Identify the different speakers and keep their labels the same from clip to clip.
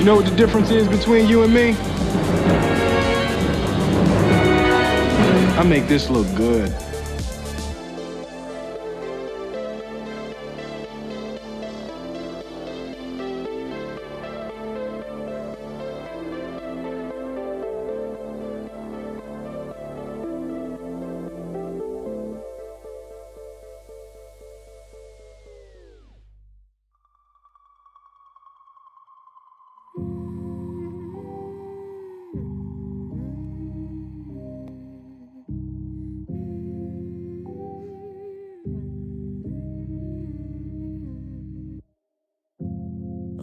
Speaker 1: You know what the difference is between you and me? I make this look good.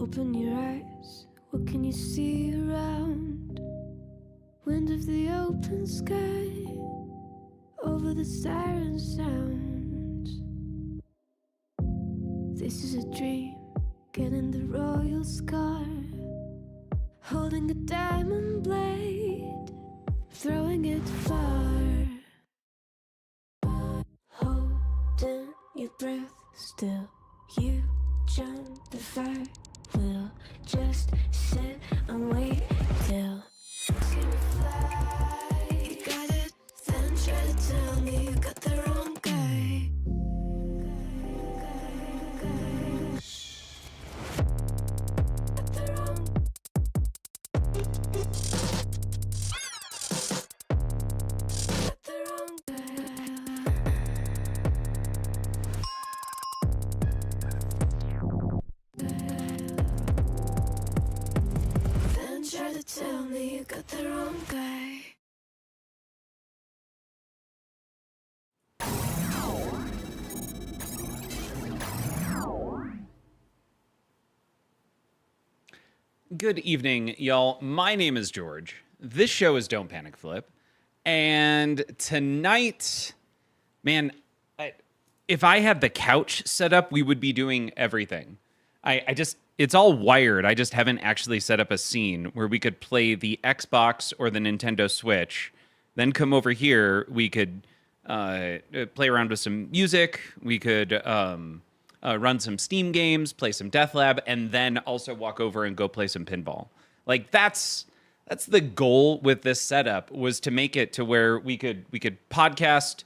Speaker 2: Open your eyes, what can you see around? Wind of the open sky, over the siren sounds. This is a dream, getting the royal scar, holding a diamond blade, throwing it far. Holding your breath still, you jump the fire. We'll just sit and wait till it's gonna fly. You got it, then try to tell me you got the wrong guy. Got the wrong. Got the wrong guy. Try to tell me you got the wrong guy.
Speaker 3: Good evening, y'all. My name is George. This show is Don't Panic Flip. And tonight, man, if I had the couch set up, we would be doing everything. It's all wired. I just haven't actually set up a scene where we could play the Xbox or the Nintendo Switch, then come over here. We could play around with some music. We could run some Steam games, play some DeathLab, and then also walk over and go play some pinball. Like that's the goal with this setup, was to make it to where we could podcast,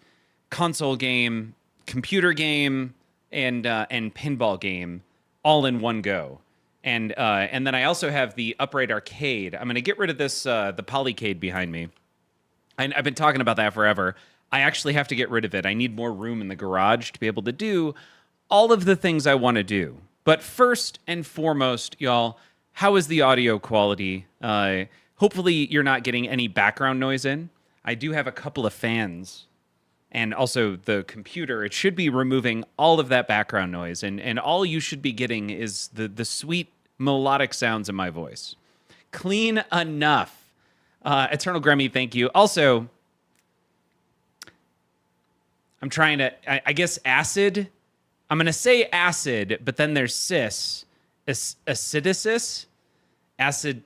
Speaker 3: console game, computer game, and pinball game all in one go. And then I also have the upright arcade. I'm going to get rid of this, the polycade behind me. I've been talking about that forever. I actually have to get rid of it. I need more room in the garage to be able to do all of the things I want to do. But first and foremost, y'all, how is the audio quality? Hopefully you're not getting any background noise in. I do have a couple of fans. And also the computer, it should be removing all of that background noise. And all you should be getting is the sweet melodic sounds of my voice. Clean enough. Eternal Grammy, thank you. Also, I'm trying to, I guess acid. I'm going to say acid, but then there's cis. Acidosis? Acid,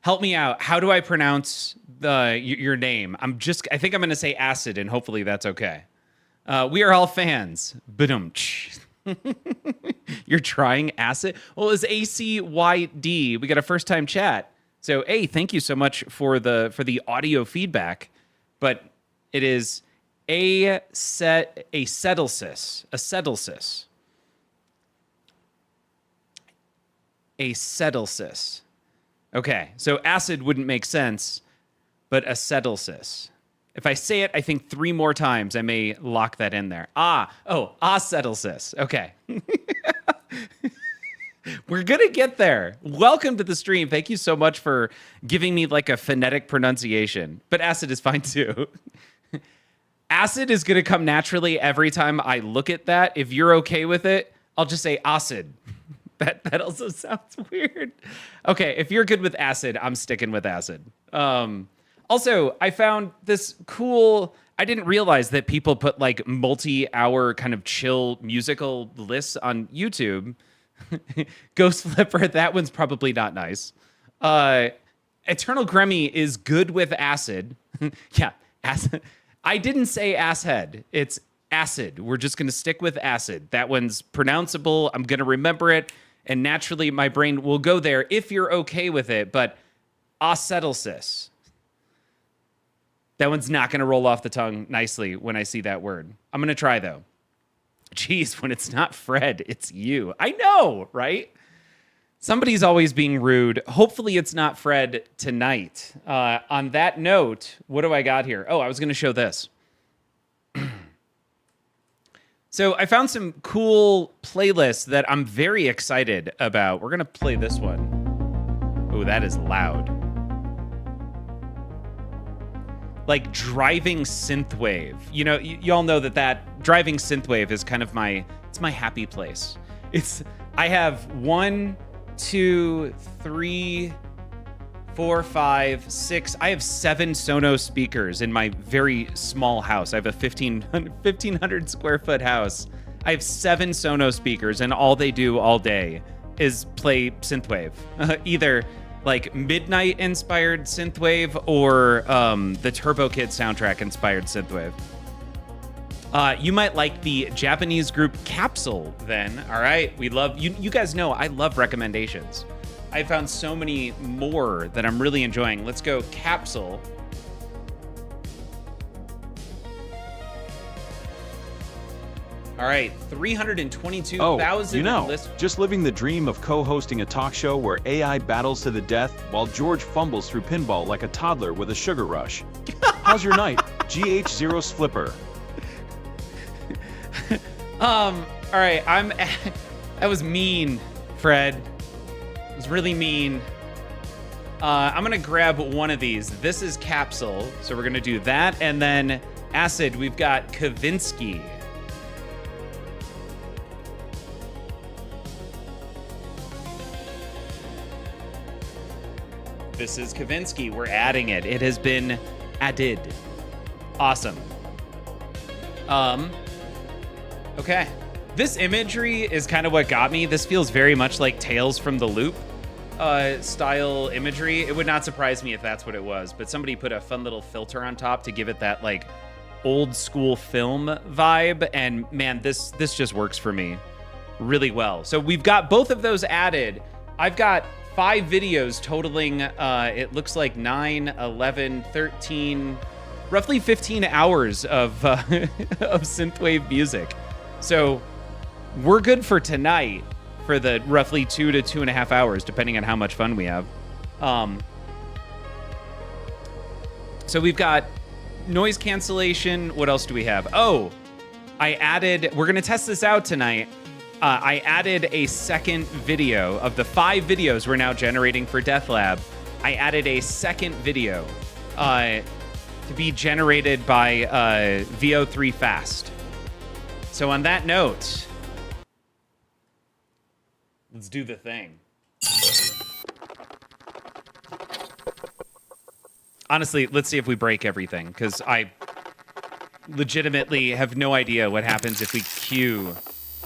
Speaker 3: help me out. How do I pronounce your name? I think I'm going to say acid, and hopefully that's okay. We are all fans. Badumch. You're trying acid? Well, it's ACYD. We got a first-time chat. So, hey, thank you so much for the audio feedback. But it is acetosis. Acetosis. Okay, so acid wouldn't make sense, but acetosis. If I say it, I think 3 more times, I may lock that in there. Acetosis. Okay. We're going to get there. Welcome to the stream. Thank you so much for giving me like a phonetic pronunciation. But acid is fine too. Acid is going to come naturally every time I look at that. If you're okay with it, I'll just say acid. That also sounds weird. Okay, if you're good with acid, I'm sticking with acid. Also, I found this cool... I didn't realize that people put like multi-hour kind of chill musical lists on YouTube. Ghost Flipper, that one's probably not nice. Eternal Gremmy is good with acid. Yeah, acid. I didn't say asshead. It's acid. We're just going to stick with acid. That one's pronounceable. I'm going to remember it. And naturally, my brain will go there if you're okay with it. But acetylcis. That one's not going to roll off the tongue nicely when I see that word. I'm going to try, though. Jeez, when it's not Fred, it's you. I know, right? Somebody's always being rude. Hopefully it's not Fred tonight. On that note, what do I got here? Oh, I was going to show this. So I found some cool playlists that I'm very excited about. We're going to play this one. Oh, that is loud. Like driving synthwave. You know, y'all know that driving synthwave is kind of it's my happy place. I have 1, 2, 3, 4, 5, 6. I have 7 Sonos speakers in my very small house. I have a 1,500 square foot house. I have 7 Sonos speakers, and all they do all day is play synthwave. Either like Midnight inspired synthwave or the Turbo Kid soundtrack inspired synthwave. You might like the Japanese group Capsule then. All right. We love you guys know I love recommendations. I found so many more that I'm really enjoying. Let's go Capsule. All right, 322,000 listeners.
Speaker 4: Just living the dream of co-hosting a talk show where AI battles to the death while George fumbles through pinball like a toddler with a sugar rush. How's your night, GH0 Flipper?
Speaker 3: All right, that was mean, Fred. It was really mean. I'm gonna grab one of these. This is Capsule, so we're gonna do that, and then Acid. We've got Kavinsky. This is Kavinsky. We're adding it. It has been added. Awesome. Okay. This imagery is kind of what got me. This feels very much like Tales from the Loop style imagery. It would not surprise me if that's what it was, but somebody put a fun little filter on top to give it that like old school film vibe. And man, this just works for me really well. So we've got both of those added. I've got 5 videos totaling, it looks like 9, 11, 13, roughly 15 hours of of synthwave music. So we're good for tonight for the roughly 2 to 2.5 hours, depending on how much fun we have. So we've got noise cancellation. What else do we have? Oh, we're going to test this out tonight. I added a second video of the 5 videos we're now generating for DeathLab. I added a second video to be generated by VO3 Fast. So on that note, let's do the thing. Honestly, let's see if we break everything, because I legitimately have no idea what happens if we cue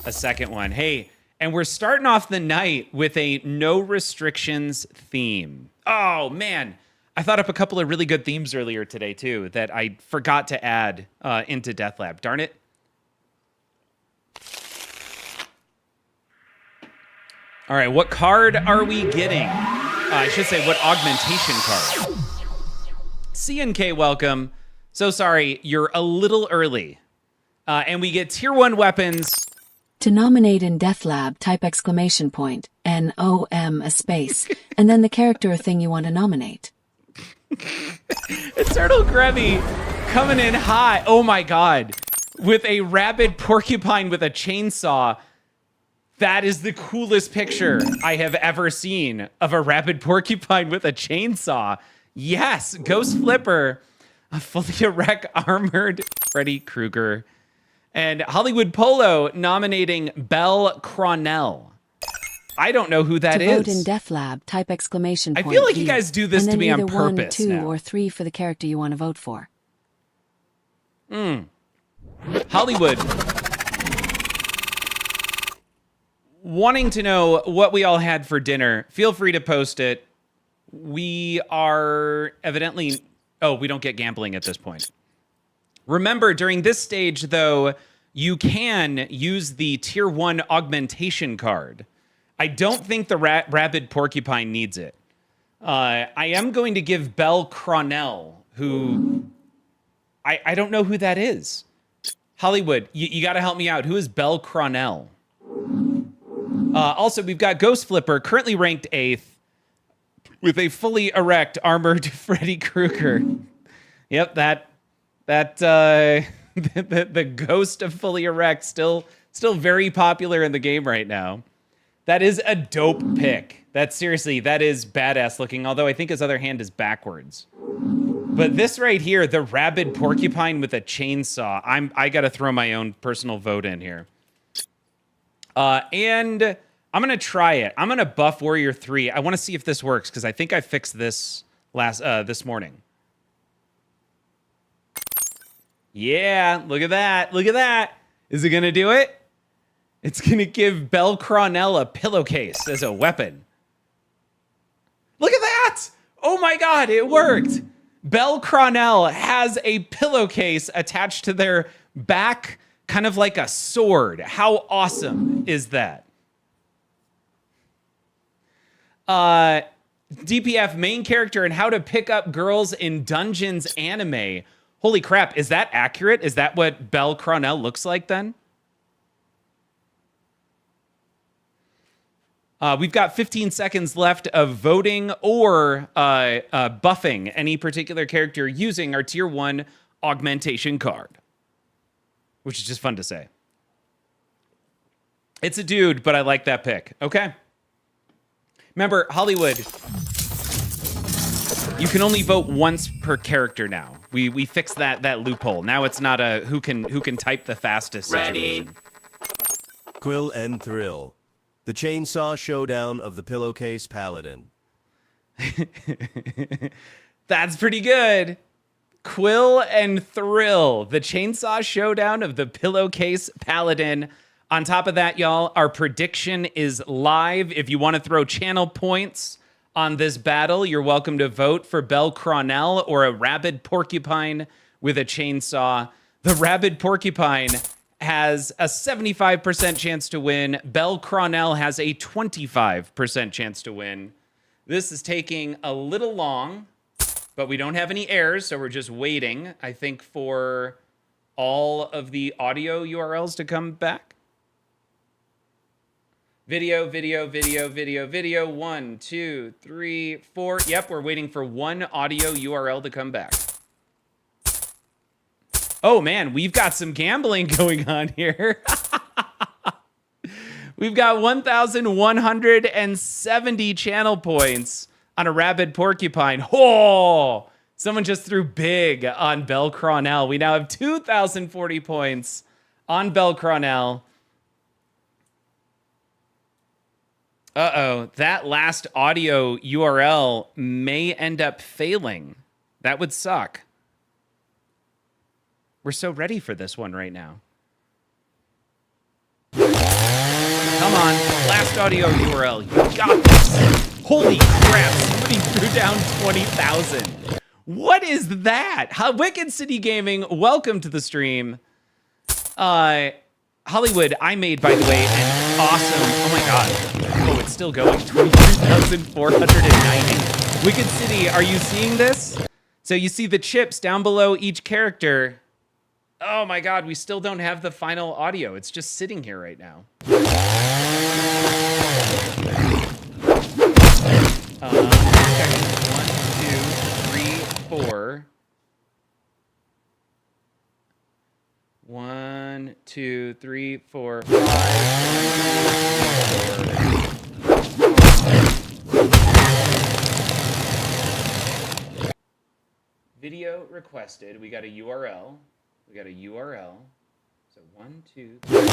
Speaker 3: a second one. Hey, and we're starting off the night with a no restrictions theme. Oh, man. I thought up a couple of really good themes earlier today, too, that I forgot to add into DeathLab. Darn it. All right, what card are we getting? I should say, what augmentation card? CNK, welcome. So sorry, you're a little early. And we get tier 1 weapons.
Speaker 5: To nominate in DeathLab, type exclamation point, N-O-M, a space, and then the character or thing you want to nominate.
Speaker 3: Eternal Grevy coming in hot. Oh my God. With a rabid porcupine with a chainsaw. That is the coolest picture I have ever seen of a rabid porcupine with a chainsaw. Yes, Ghost Flipper, a fully erect armored Freddy Krueger. And Hollywood Polo nominating Belle Cronell. I don't know who that is.
Speaker 5: To vote in DeathLab, type exclamation point.
Speaker 3: I feel like you guys do this to me on purpose.
Speaker 5: And then either 1, 2,
Speaker 3: now.
Speaker 5: or 3 for the character you want to vote for.
Speaker 3: Hollywood. Wanting to know what we all had for dinner, feel free to post it. We are evidently... Oh, we don't get gambling at this point. Remember, during this stage, though, you can use the tier 1 augmentation card. I don't think the rabid porcupine needs it. I am going to give Belle Cronell, who I don't know who that is. Hollywood, you got to help me out. Who is Belle Cronell? Also, we've got Ghost Flipper, currently ranked 8th, with a fully erect armored Freddy Krueger. Yep, the ghost of fully erect, still very popular in the game right now. That is a dope pick. That is badass looking, although I think his other hand is backwards. But this right here, the rabid porcupine with a chainsaw, I got to throw my own personal vote in here. And I'm going to try it. I'm going to buff Warrior 3. I want to see if this works, because I think I fixed this this morning. Yeah, look at that. Look at that. Is it going to do it? It's going to give Belle Cronell a pillowcase as a weapon. Look at that. Oh my God, it worked. Belle Cronell has a pillowcase attached to their back, kind of like a sword. How awesome is that? DPF, main character and how to pick up girls in dungeons anime. Holy crap, is that accurate? Is that what Belle Cronell looks like then? We've got 15 seconds left of voting or buffing any particular character using our Tier 1 augmentation card, which is just fun to say. It's a dude, but I like that pick. Okay. Remember, Hollywood, you can only vote once per character now. We fixed that loophole. Now it's not a who can type the fastest situation.
Speaker 6: Ready. Quill and Thrill. The Chainsaw Showdown of the Pillowcase Paladin.
Speaker 3: That's pretty good. Quill and Thrill. The Chainsaw Showdown of the Pillowcase Paladin. On top of that, y'all, our prediction is live. If you want to throw channel points on this battle, you're welcome to vote for Belle Cronell or a rabid porcupine with a chainsaw. The rabid porcupine has a 75% chance to win. Belle Cronell has a 25% chance to win. This is taking a little long, but we don't have any errors, so we're just waiting, I think, for all of the audio URLs to come back. Video. 1, 2, 3, 4. Yep, we're waiting for one audio URL to come back. Oh, man, we've got some gambling going on here. We've got 1,170 channel points on a rabid porcupine. Oh, someone just threw big on Belle Cronell. We now have 2,040 points on Belle Cronell. Uh-oh, that last audio URL may end up failing. That would suck. We're so ready for this one right now. Come on, last audio URL. You got this. Holy crap, somebody threw down 20,000. What is that? Wicked City Gaming, welcome to the stream. Hollywood, I made, by the way, an awesome, oh my God. Oh, it's still going, 23,490. Wicked City, are you seeing this? So you see the chips down below each character. Oh my God, we still don't have the final audio. It's just sitting here right now. Checking 1, 2, 3, 4. 1, 2, 3, 4, 5. Video requested. We got a URL. We got a URL. So 1, 2, 3, 4.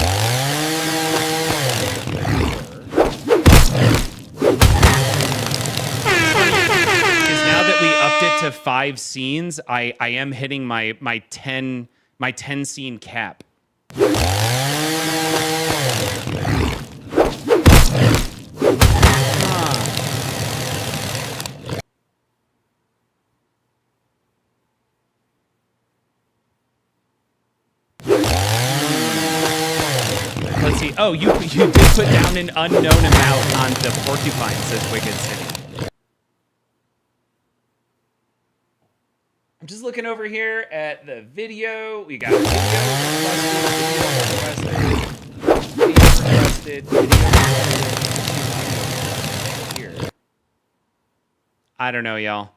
Speaker 3: Because now that we upped it to 5 scenes, I am hitting my 10 scene cap. Let's see. Oh, you did put down an unknown amount on the porcupine, says Wicked City. I'm just looking over here at the video. We got video requested. Here. I don't know, y'all.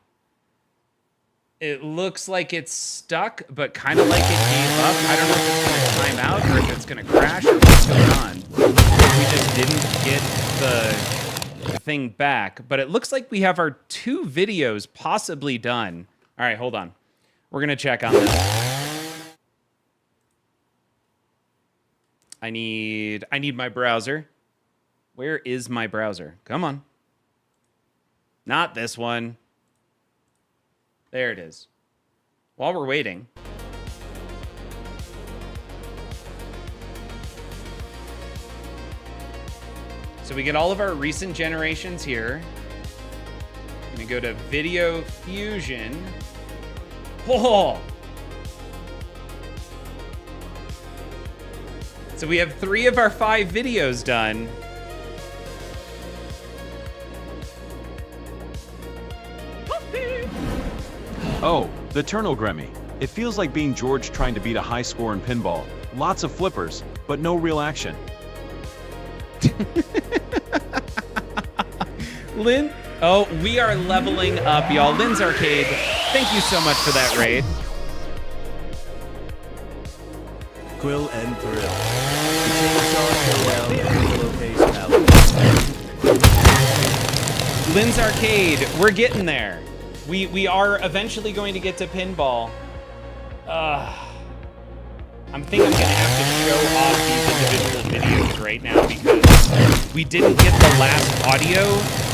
Speaker 3: It looks like it's stuck, but kind of like it gave up. I don't know if it's going to time out or if it's going to crash or what's going on. We just didn't get the thing back. But it looks like we have our 2 videos possibly done. All right, hold on. We're going to check on this. I need my browser. Where is my browser? Come on. Not this one. There it is. While we're waiting. So we get all of our recent generations here. I'm gonna go to Video Fusion. Oh! So we have 3 of our 5 videos done.
Speaker 4: Oh, the Eternal Gremmy. It feels like being George trying to beat a high score in pinball. Lots of flippers, but no real action.
Speaker 3: Lynn? Oh, we are leveling up, y'all. Lynn's Arcade, thank you so much for that raid.
Speaker 6: Quill and Thrill. The Chainsaw Showdown of the Pillowcase Palace.
Speaker 3: Lynn's Arcade, we're getting there. We are eventually going to get to pinball. I'm thinking I'm gonna have to show off these individual videos right now because we didn't get the last audio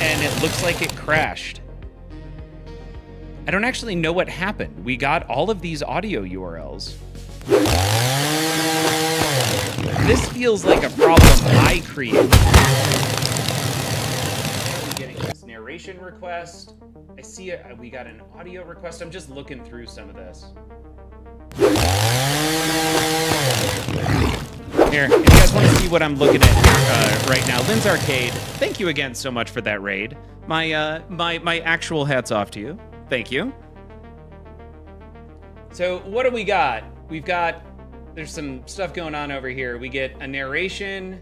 Speaker 3: and it looks like it crashed. I don't actually know what happened. We got all of these audio URLs. This feels like a problem I created. I'm getting this narration request. I see it. We got an audio request. I'm just looking through some of this. Here, if you guys want to see what I'm looking at here right now, Lynn's Arcade, thank you again so much for that raid. My my actual hats off to you. Thank you. So what do we got? There's some stuff going on over here. We get a narration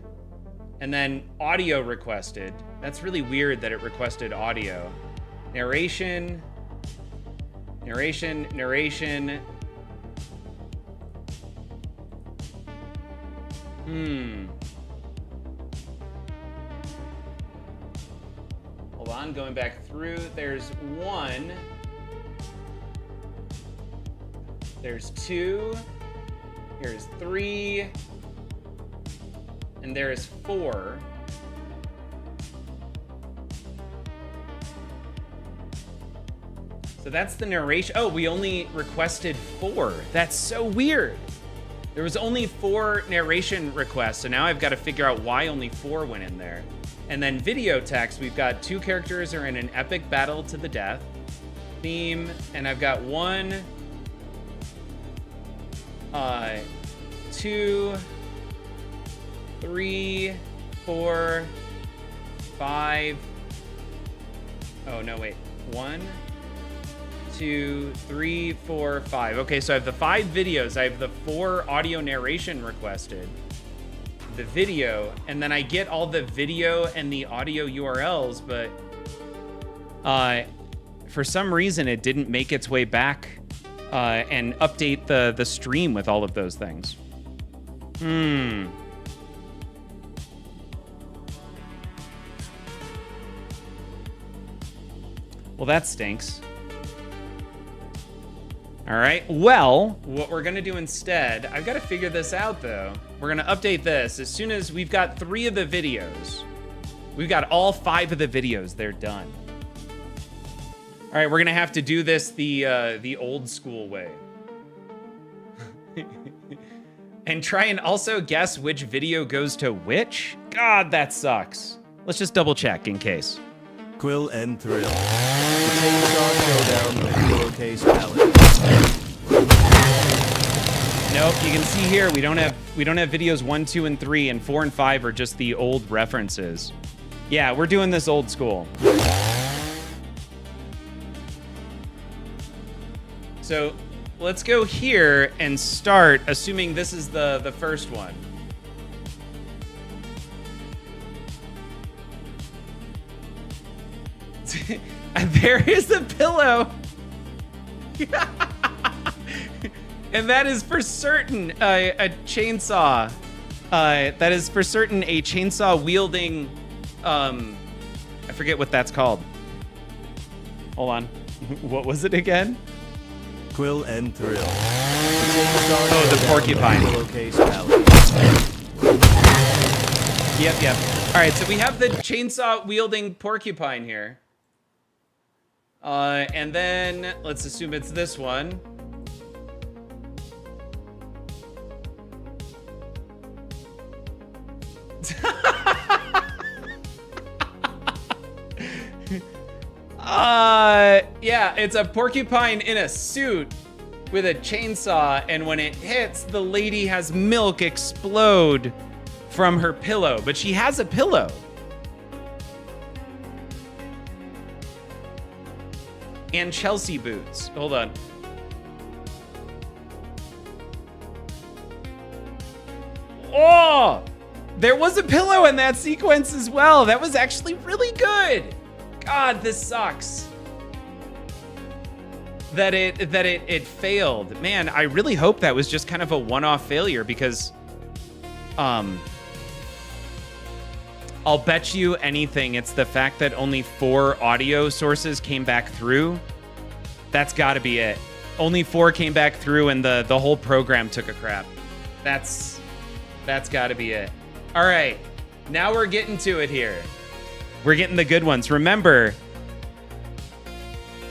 Speaker 3: and then audio requested. That's really weird that it requested audio. Narration. Hold on, going back through. There's 1. There's 2. Here's 3. And there is 4. So that's the narration. Oh, we only requested 4. That's so weird. There was only 4 narration requests, so now I've got to figure out why only 4 went in there. And then video text, we've got 2 characters are in an epic battle to the death. Theme, and I've got 1, 2, 3, 4, 5. Oh, no, wait. 1, 2, 3, 4, 5. Okay, so I have the 5 videos. I have the 4 audio narration requested. The video, and then I get all the video and the audio URLs, but for some reason it didn't make its way back and update the stream with all of those things. Well, that stinks. All right, well, what we're gonna do instead, I've got to figure this out though. We're gonna update this as soon as we've got 3 of the videos. We've got all 5 of the videos, they're done. All right, we're gonna have to do this the old school way. And try and also guess which video goes to which? God, that sucks. Let's just double check in case.
Speaker 6: Quill and Thrill. The Chainsaw Showdown of the Pillowcase Palace.
Speaker 3: Nope, you can see here we don't have videos 1, 2, and 3, and 4 and 5 are just the old references. Yeah, we're doing this old school. So let's go here and start, assuming this is the first one. There is a pillow. And that is for certain a chainsaw. That is for certain a chainsaw wielding, I forget what that's called. Hold on. What was it again?
Speaker 6: Quill and Thrill.
Speaker 3: Oh, the porcupine. Yep. All right, so we have the chainsaw wielding porcupine here. And then let's assume it's this one. Yeah, it's a porcupine in a suit with a chainsaw, and when it hits, the lady has milk explode from her pillow, but she has a pillow. And Chelsea boots. Hold on. Oh! There was a pillow in that sequence as well. That was actually really good. God, this sucks. That it failed. Man, I really hope that was just kind of a one-off failure because I'll bet you anything it's the fact that only 4 audio sources came back through. That's got to be it. Only 4 came back through and the whole program took a crap. That's got to be it. All right, now we're getting to it here. We're getting the good ones. Remember,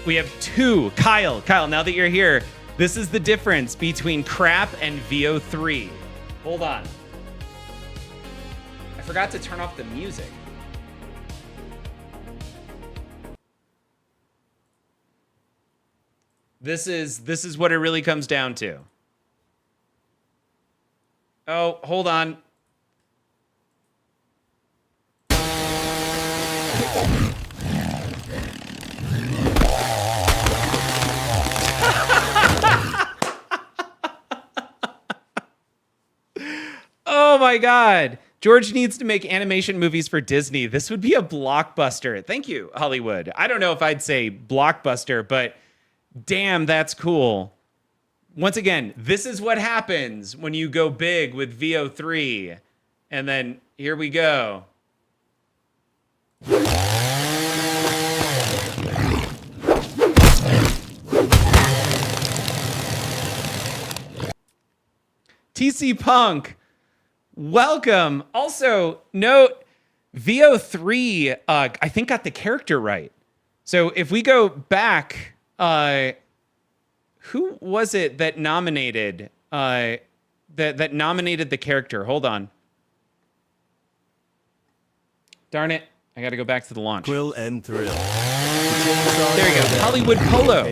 Speaker 3: we have 2. Kyle, now that you're here, this is the difference between crap and VO3. Hold on. I forgot to turn off the music. This is what it really comes down to. Oh, hold on. Oh my God. George needs to make animation movies for Disney. This would be a blockbuster. Thank you, Hollywood. I don't know if I'd say blockbuster, but damn, that's cool. Once again, this is what happens when you go big with VO3. And then here we go. TC Punk, welcome. Also, note VO3, I think got the character right. So if we go back, who was it that nominated that nominated the character? Hold on. Darn it. I got to go back to the launch.
Speaker 6: Quill and Thrill.
Speaker 3: There you go. Hollywood Polo.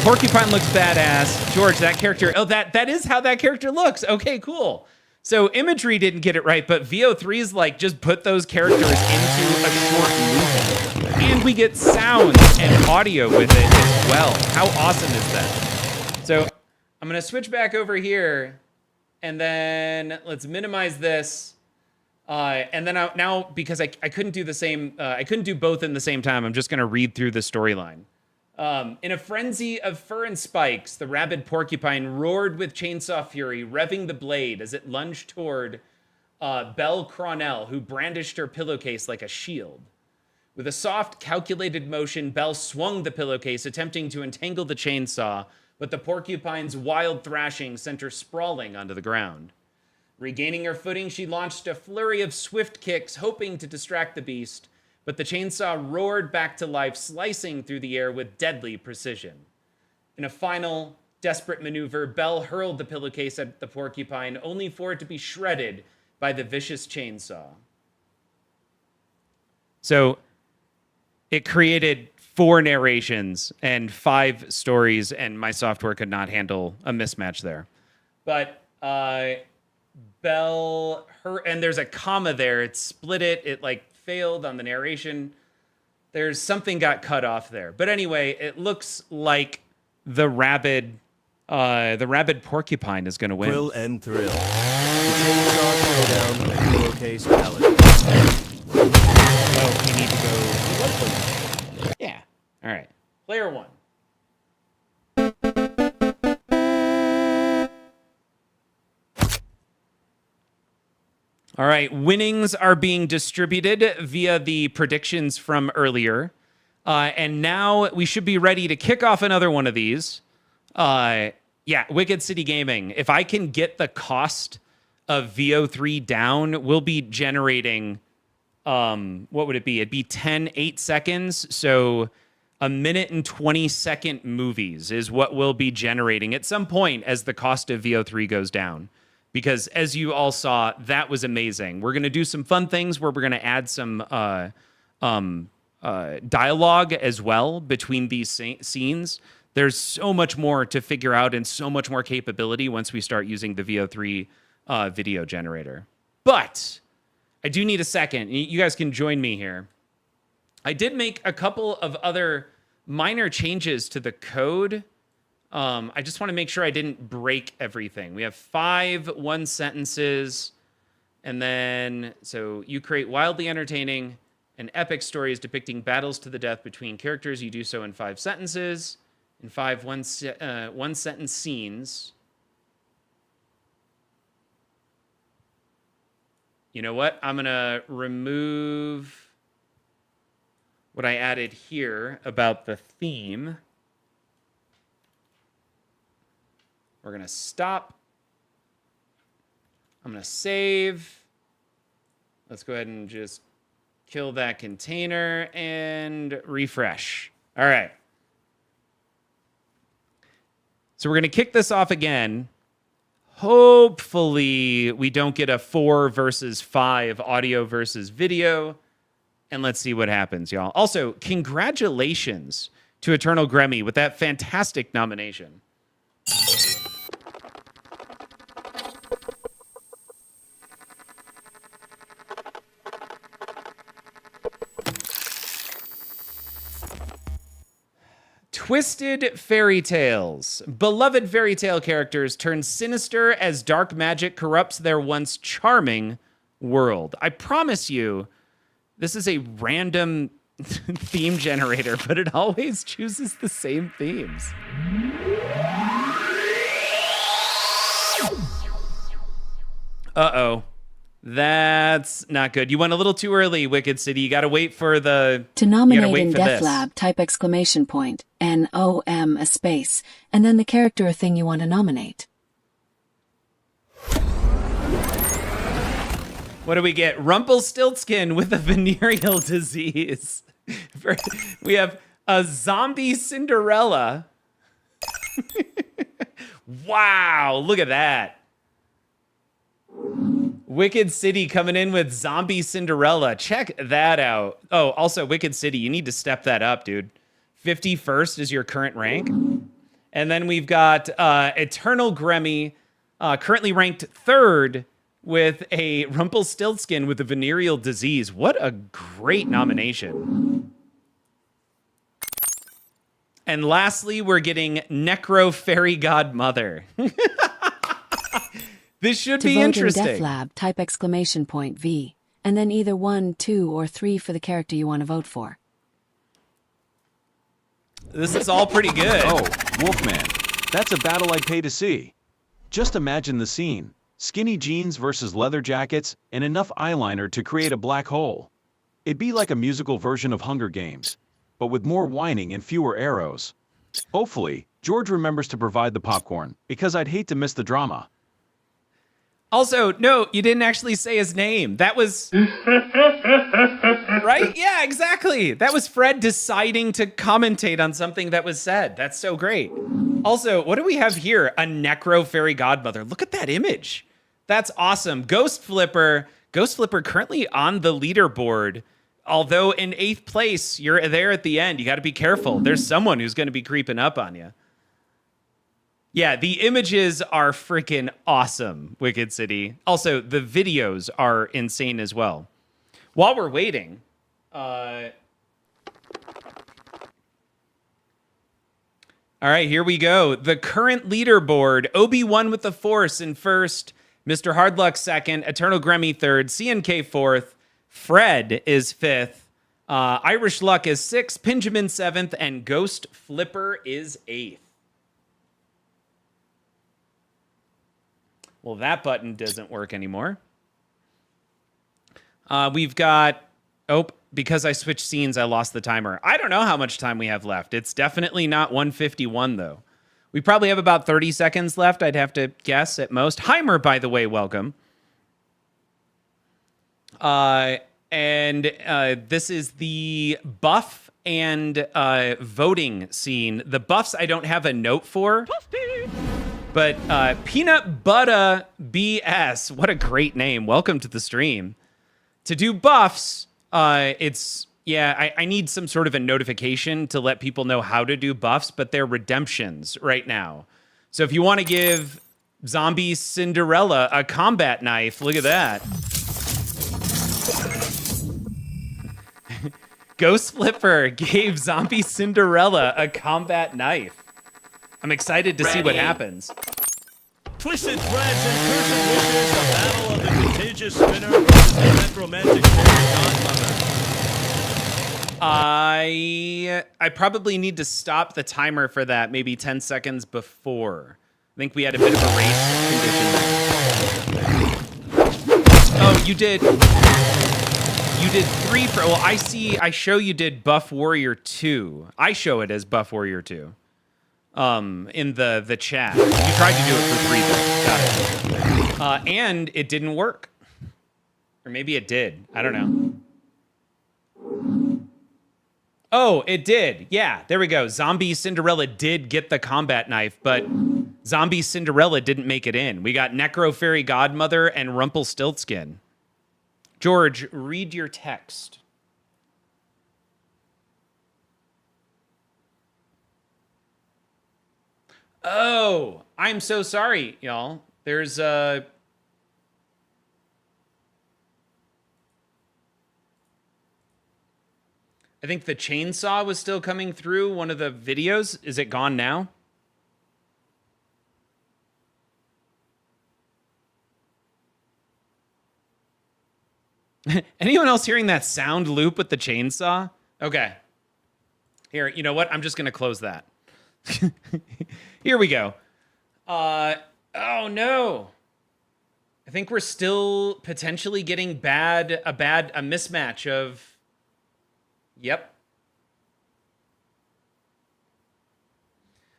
Speaker 3: Porcupine looks badass. George, that character. Oh, that is how that character looks. Okay, cool. So imagery didn't get it right, but VO3's like just put those characters into a short movie. And we get sounds and audio with it as well. How awesome is that? So I'm going to switch back over here and then let's minimize this. And then now, because I couldn't do the same, I couldn't do both in the same time, I'm just going to read through the storyline. In a frenzy of fur and spikes, the rabid porcupine roared with chainsaw fury, revving the blade as it lunged toward Belle Cronell, who brandished her pillowcase like a shield. With a soft, calculated motion, Belle swung the pillowcase, attempting to entangle the chainsaw, but the porcupine's wild thrashing sent her sprawling onto the ground. Regaining her footing, she launched a flurry of swift kicks, hoping to distract the beast, but the chainsaw roared back to life, slicing through the air with deadly precision. In a final, desperate maneuver, Belle hurled the pillowcase at the porcupine, only for it to be shredded by the vicious chainsaw. So it created 4 narrations and 5 stories, and my software could not handle a mismatch there. But Bell, her, and there's a comma there. It split it. It like failed on the narration. There's something got cut off there. But anyway, it looks like the rabid porcupine is going to win.
Speaker 6: Quill and Thrill. The Chainsaw Showdown and Pillowcase Ballad.
Speaker 3: Oh, we need to go. Yeah. All right. Player 1. All right. Winnings are being distributed via the predictions from earlier. And now we should be ready to kick off another one of these. Yeah, Wicked City Gaming. If I can get the cost of VO3 down, we'll be generating, what would it be? It'd be 10 8-seconds. So a minute and 20-second movies is what we'll be generating at some point as the cost of VO3 goes down. Because as you all saw, that was amazing. We're going to do some fun things where we're going to add some dialogue as well between these scenes. There's so much more to figure out and so much more capability once we start using the VO3 video generator. But I do need a second. You guys can join me here. I did make a couple of other minor changes to the code. I just want to make sure I didn't break everything. We have 5 one-sentences. And then, so you create wildly entertaining and epic stories depicting battles to the death between characters. You do so in 5 sentences. In 5 one-sentence scenes. You know what? I'm going to remove what I added here about the theme. We're going to stop. I'm going to save. Let's go ahead and just kill that container and refresh. All right. So we're going to kick this off again. Hopefully we don't get a 4 versus 5 audio versus video. And let's see what happens, y'all. Also, congratulations to Eternal Gremmy with that fantastic nomination. Twisted fairy tales. Beloved fairy tale characters turn sinister as dark magic corrupts their once charming world. I promise you, this is a random theme generator, but it always chooses the same themes. Uh-oh. That's not good. You went a little too early, Wicked City. You got to wait for the...
Speaker 5: To nominate in DeathLab, type exclamation point, NOM, a space, and then the character or thing you want to nominate.
Speaker 3: What do we get? Rumpelstiltskin with a venereal disease. We have a zombie Cinderella. Wow, look at that. Wicked City coming in with zombie Cinderella. Check that out. Oh, also, Wicked City, you need to step that up, dude. 51st is your current rank. And then we've got Eternal Gremmy, currently ranked 3rd with a Rumpelstiltskin with a venereal disease. What a great nomination. And lastly, we're getting Necro Fairy Godmother. This should be interesting.
Speaker 5: To vote in DeathLab, type exclamation point V, and then either 1, 2, or 3 for the character you want to vote for.
Speaker 3: This is all pretty good.
Speaker 4: Oh, Wolfman. That's a battle I'd pay to see. Just imagine the scene. Skinny jeans versus leather jackets, and enough eyeliner to create a black hole. It'd be like a musical version of Hunger Games, but with more whining and fewer arrows. Hopefully, George remembers to provide the popcorn, because I'd hate to miss the drama.
Speaker 3: Also, no, you didn't actually say his name. That was... Right? Yeah, exactly. That was Fred deciding to commentate on something that was said. That's so great. Also, what do we have here? A Necro Fairy Godmother. Look at that image. That's awesome. Ghost Flipper currently on the leaderboard Although in 8th place, you're there at the end. You got to be careful. There's someone who's going to be creeping up on you. Yeah, the images are freaking awesome, Wicked City. Also, the videos are insane as well. While we're waiting, all right, here we go. The current leaderboard, Obi-Wan with the Force in first, Mr. Hardluck second, Eternal Gremmy third, CNK fourth, Fred is fifth, Irish Luck is sixth, Pinjamin seventh, and Ghost Flipper is eighth. Well, that button doesn't work anymore. We've got... Oh, because I switched scenes, I lost the timer. I don't know how much time we have left. It's definitely not 1:51, though. We probably have about 30 seconds left, I'd have to guess at most. Heimer, by the way, welcome. This is the buff and voting scene. The buffs I don't have a note for. But Peanut Butter BS, what a great name. Welcome to the stream. To do buffs, I need some sort of a notification to let people know how to do buffs, but they're redemptions right now. So if you want to give Zombie Cinderella a combat knife, look at that. Ghost Flipper gave Zombie Cinderella a combat knife. I'm excited to see what happens.
Speaker 6: Twisted threads and cursed wishes, the battle of the contagious spinner versus the necromantic fairy godmother.
Speaker 3: I probably need to stop the timer for that maybe 10 seconds before. I think we had a bit of a race condition. Oh, you did 3 for... Well, I show you did Buff Warrior 2. I show it as Buff Warrior 2. In the chat. You tried to do it for 3, though. Got it. And it didn't work. Or maybe it did. I don't know. Oh, it did. Yeah, there we go. Zombie Cinderella did get the combat knife, but Zombie Cinderella didn't make it in. We got Necro Fairy Godmother and Rumpelstiltskin. George, read your text. Oh, I'm so sorry, y'all. There's I think the chainsaw was still coming through one of the videos. Is it gone now? Anyone else hearing that sound loop with the chainsaw? Okay. Here, you know what? I'm just going to close that. Here we go. Oh no. I think we're still potentially getting a mismatch of... Yep.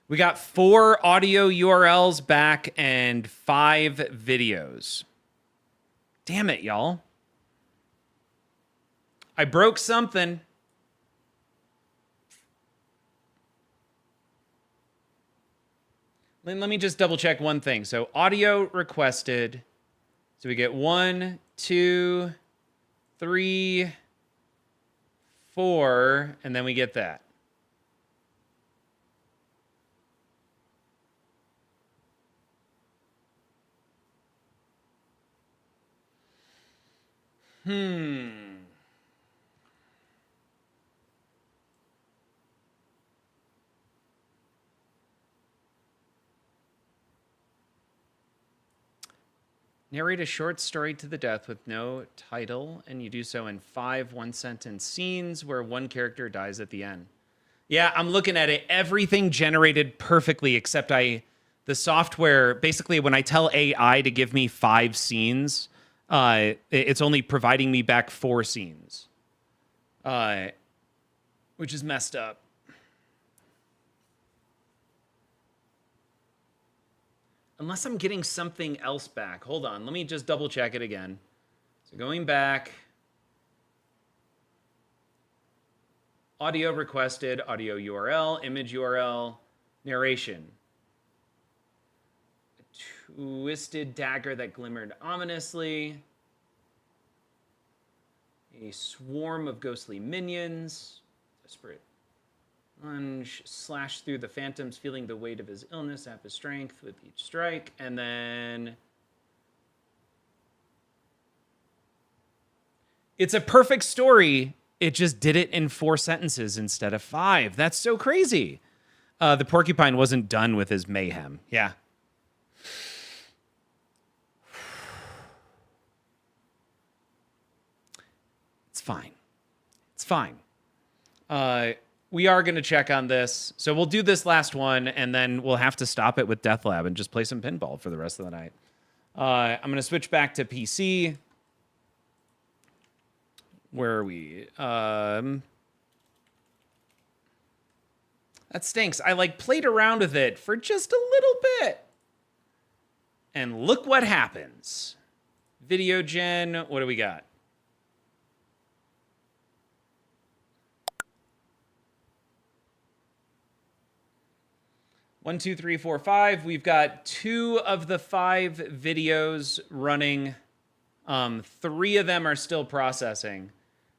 Speaker 3: We got 4 audio URLs back and 5 videos. Damn it, y'all. I broke something. Let me just double check one thing. So audio requested. So we get 1, 2, 3, 4, and then we get that. Narrate a short story to the death with no title, and you do so in 5 one-sentence scenes where one character dies at the end. Yeah, I'm looking at it. Everything generated perfectly except the software, basically when I tell AI to give me 5 scenes, it's only providing me back 4 scenes, which is messed up. Unless I'm getting something else back. Hold on, let me just double check it again. So going back. Audio requested, audio URL, image URL, narration. A twisted dagger that glimmered ominously. a swarm of ghostly minions. Desperate lunge, slash through the phantoms, feeling the weight of his illness, sap his strength with each strike, and then it's a perfect story. It just did it in 4 sentences instead of 5. That's so crazy. The porcupine wasn't done with his mayhem. Yeah. It's fine. It's fine. We are going to check on this. So we'll do this last one, and then we'll have to stop it with DeathLab and just play some pinball for the rest of the night. I'm going to switch back to PC. Where are we? That stinks. I played around with it for just a little bit. And look what happens. Video gen, what do we got? One, two, three, four, five. We've got 2 of the 5 videos running. 3 of them are still processing.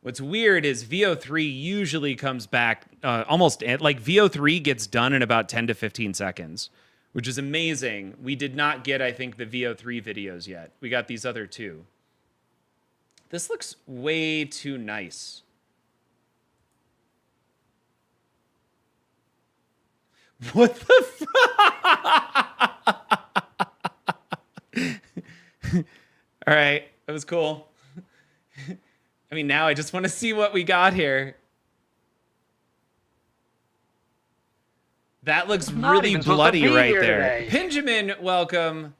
Speaker 3: What's weird is VO3 usually comes back almost VO3 gets done in about 10 to 15 seconds, which is amazing. We did not get, I think, the VO3 videos yet. We got these other 2. This looks way too nice. What the All right, that was cool. I mean, now I just want to see what we got here. That looks really bloody right there. Today. Benjamin, welcome.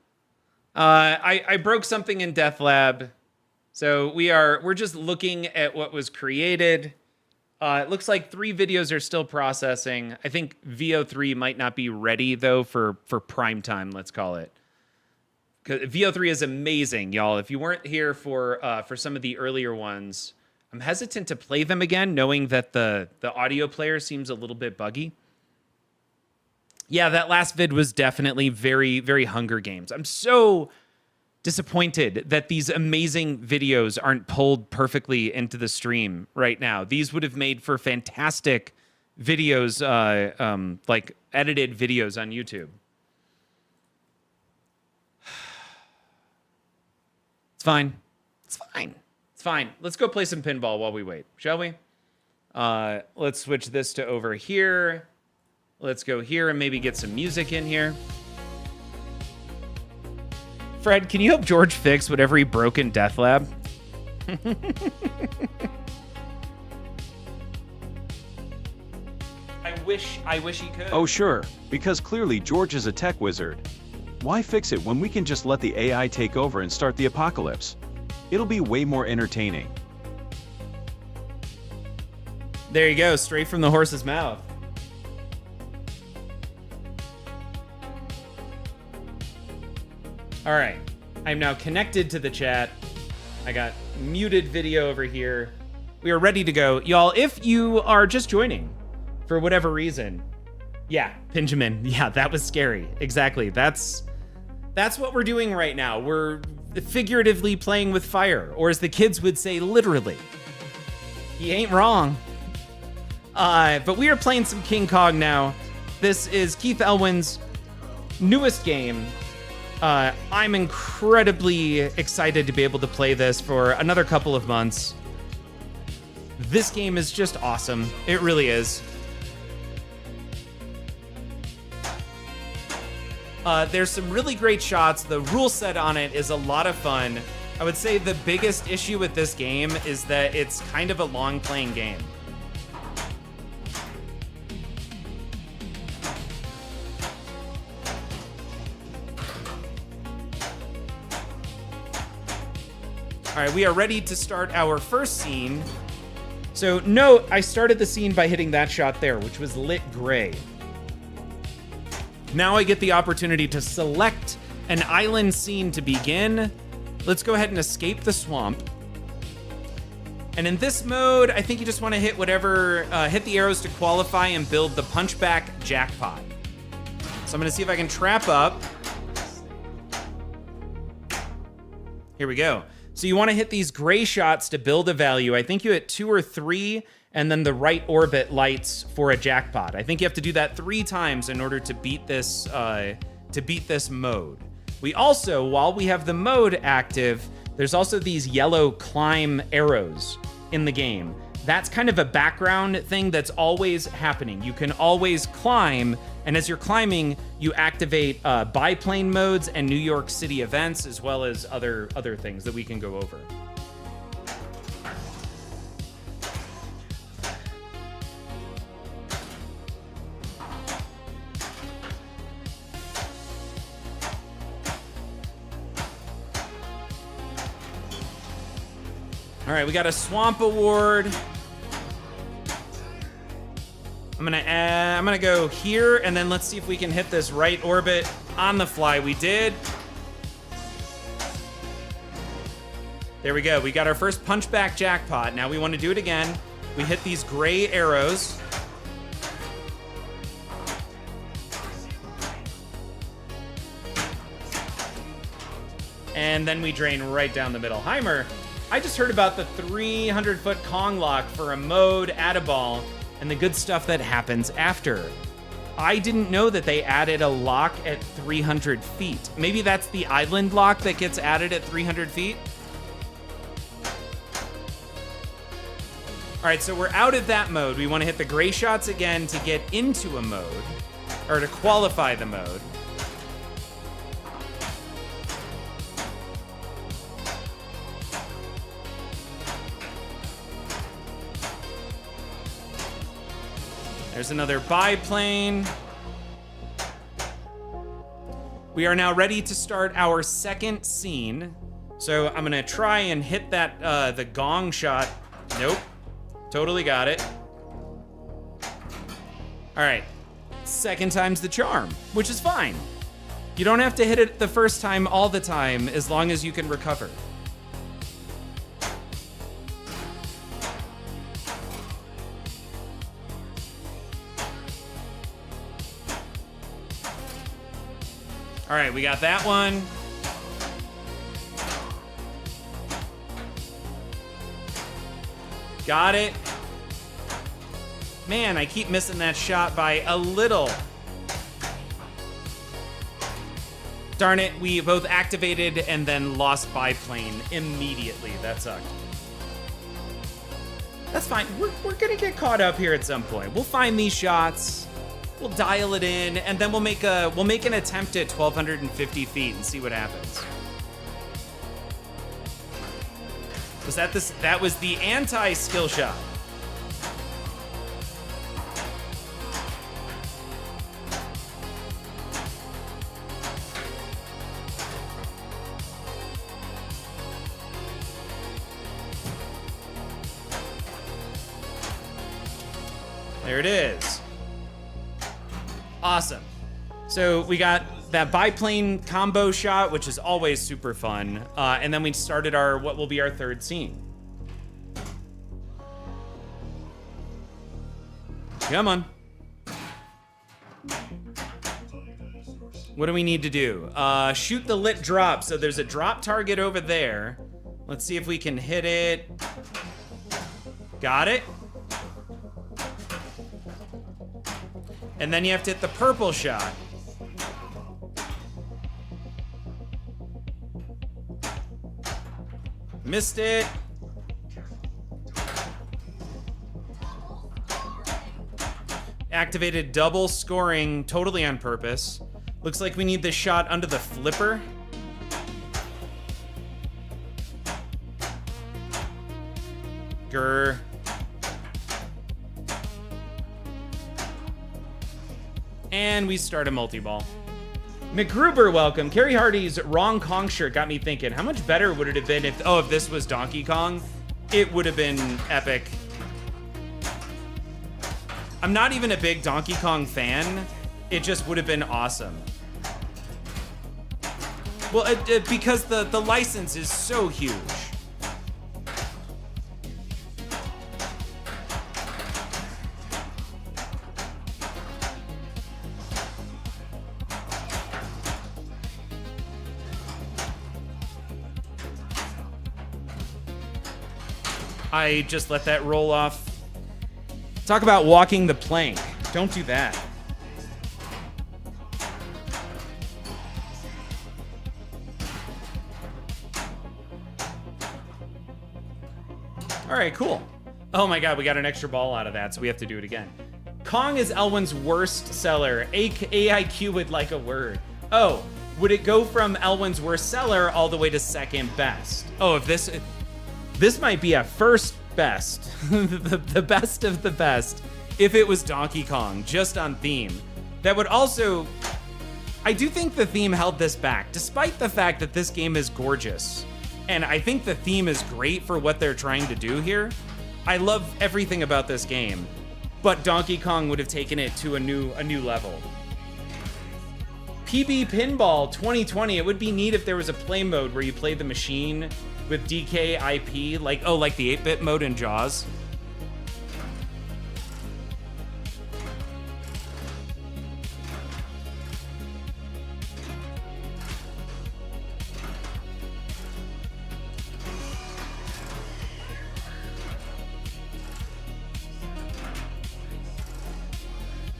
Speaker 3: I broke something in DeathLab. So we're just looking at what was created. It looks like 3 videos are still processing. I think VO3 might not be ready though for prime time, let's call it. VO3 is amazing, y'all. If you weren't here for some of the earlier ones, I'm hesitant to play them again, knowing that the audio player seems a little bit buggy. Yeah, that last vid was definitely very, very Hunger Games. I'm so disappointed that these amazing videos aren't pulled perfectly into the stream right now. These would have made for fantastic videos, like edited videos on YouTube. It's fine. It's fine. It's fine. Let's go play some pinball while we wait, shall we? Let's switch this to over here. Let's go here and maybe get some music in here. Fred, can you help George fix whatever he broke in DeathLab? I wish he could.
Speaker 4: Oh sure, because clearly George is a tech wizard. Why fix it when we can just let the AI take over and start the apocalypse? It'll be way more entertaining.
Speaker 3: There you go, straight from the horse's mouth. All right, I'm now connected to the chat. I got muted video over here. We are ready to go. Y'all, if you are just joining for whatever reason, yeah, Benjamin, yeah, that was scary. Exactly, that's what we're doing right now. We're figuratively playing with fire, or as the kids would say, literally. He ain't wrong. But we are playing some King Kong now. This is Keith Elwin's newest game. I'm incredibly excited to be able to play this for another couple of months. This game is just awesome. It really is. There's some really great shots. The rule set on it is a lot of fun. I would say the biggest issue with this game is that it's kind of a long playing game. All right, we are ready to start our first scene. So note, I started the scene by hitting that shot there, which was lit gray. Now I get the opportunity to select an island scene to begin. Let's go ahead and escape the swamp. And in this mode, I think you just want to hit hit the arrows to qualify and build the punchback jackpot. So I'm going to see if I can trap up. Here we go. So you want to hit these gray shots to build a value. I think you hit 2 or 3, and then the right orbit lights for a jackpot. I think you have to do that 3 times in order to beat this mode. We also, while we have the mode active, there's also these yellow climb arrows in the game. That's kind of a background thing that's always happening. You can always climb, and as you're climbing, you activate biplane modes and New York City events, as well as other things that we can go over. All right, we got a swamp award. I'm gonna go here, and then let's see if we can hit this right orbit on the fly. We did. There we go. We got our first punchback jackpot. Now we want to do it again. We hit these gray arrows. And then we drain right down the middle. Heimer, I just heard about the 300-foot Kong lock for a mode, add a ball, and the good stuff that happens after. I didn't know that they added a lock at 300 feet. Maybe that's the island lock that gets added at 300 feet? All right, so we're out of that mode. We want to hit the gray shots again to get into a mode, or to qualify the mode. There's another biplane. We are now ready to start our second scene. So I'm gonna try and hit that, the gong shot. Nope, totally got it. All right, second time's the charm, which is fine. You don't have to hit it the first time all the time, as long as you can recover. All right, we got that one. Got it. Man, I keep missing that shot by a little. Darn it, we both activated and then lost biplane immediately. That sucked. That's fine. We're gonna get caught up here at some point. We'll find these shots. We'll dial it in, and then we'll make an attempt at 1,250 feet and see what happens. Was that this? That was the anti-skill shot. There it is. Awesome. So we got that biplane combo shot, which is always super fun. And then we started what will be our third scene. Come on. What do we need to do? Shoot the lit drop. So there's a drop target over there. Let's see if we can hit it. Got it. And then you have to hit the purple shot. Missed it. Activated double scoring totally on purpose. Looks like we need this shot under the flipper. Grr. And we start a multi-ball. McGruber, welcome. Kerry Hardy's wrong Kong shirt got me thinking, how much better would it have been if this was Donkey Kong? It would have been epic. I'm not even a big Donkey Kong fan. It just would have been awesome. Well, because the license is so huge. I just let that roll off. Talk about walking the plank. Don't do that. All right, cool. Oh my God, we got an extra ball out of that, so we have to do it again. Kong is Elwyn's worst seller. AIQ would like a word. Oh, would it go from Elwyn's worst seller all the way to second best? Oh, if this might be a first best, the best of the best, if it was Donkey Kong, just on theme. That would also, I do think the theme held this back, despite the fact that this game is gorgeous. And I think the theme is great for what they're trying to do here. I love everything about this game, but Donkey Kong would have taken it to a new level. PB Pinball 2020, it would be neat if there was a play mode where you played the machine with DKIP, like the 8-bit mode in Jaws.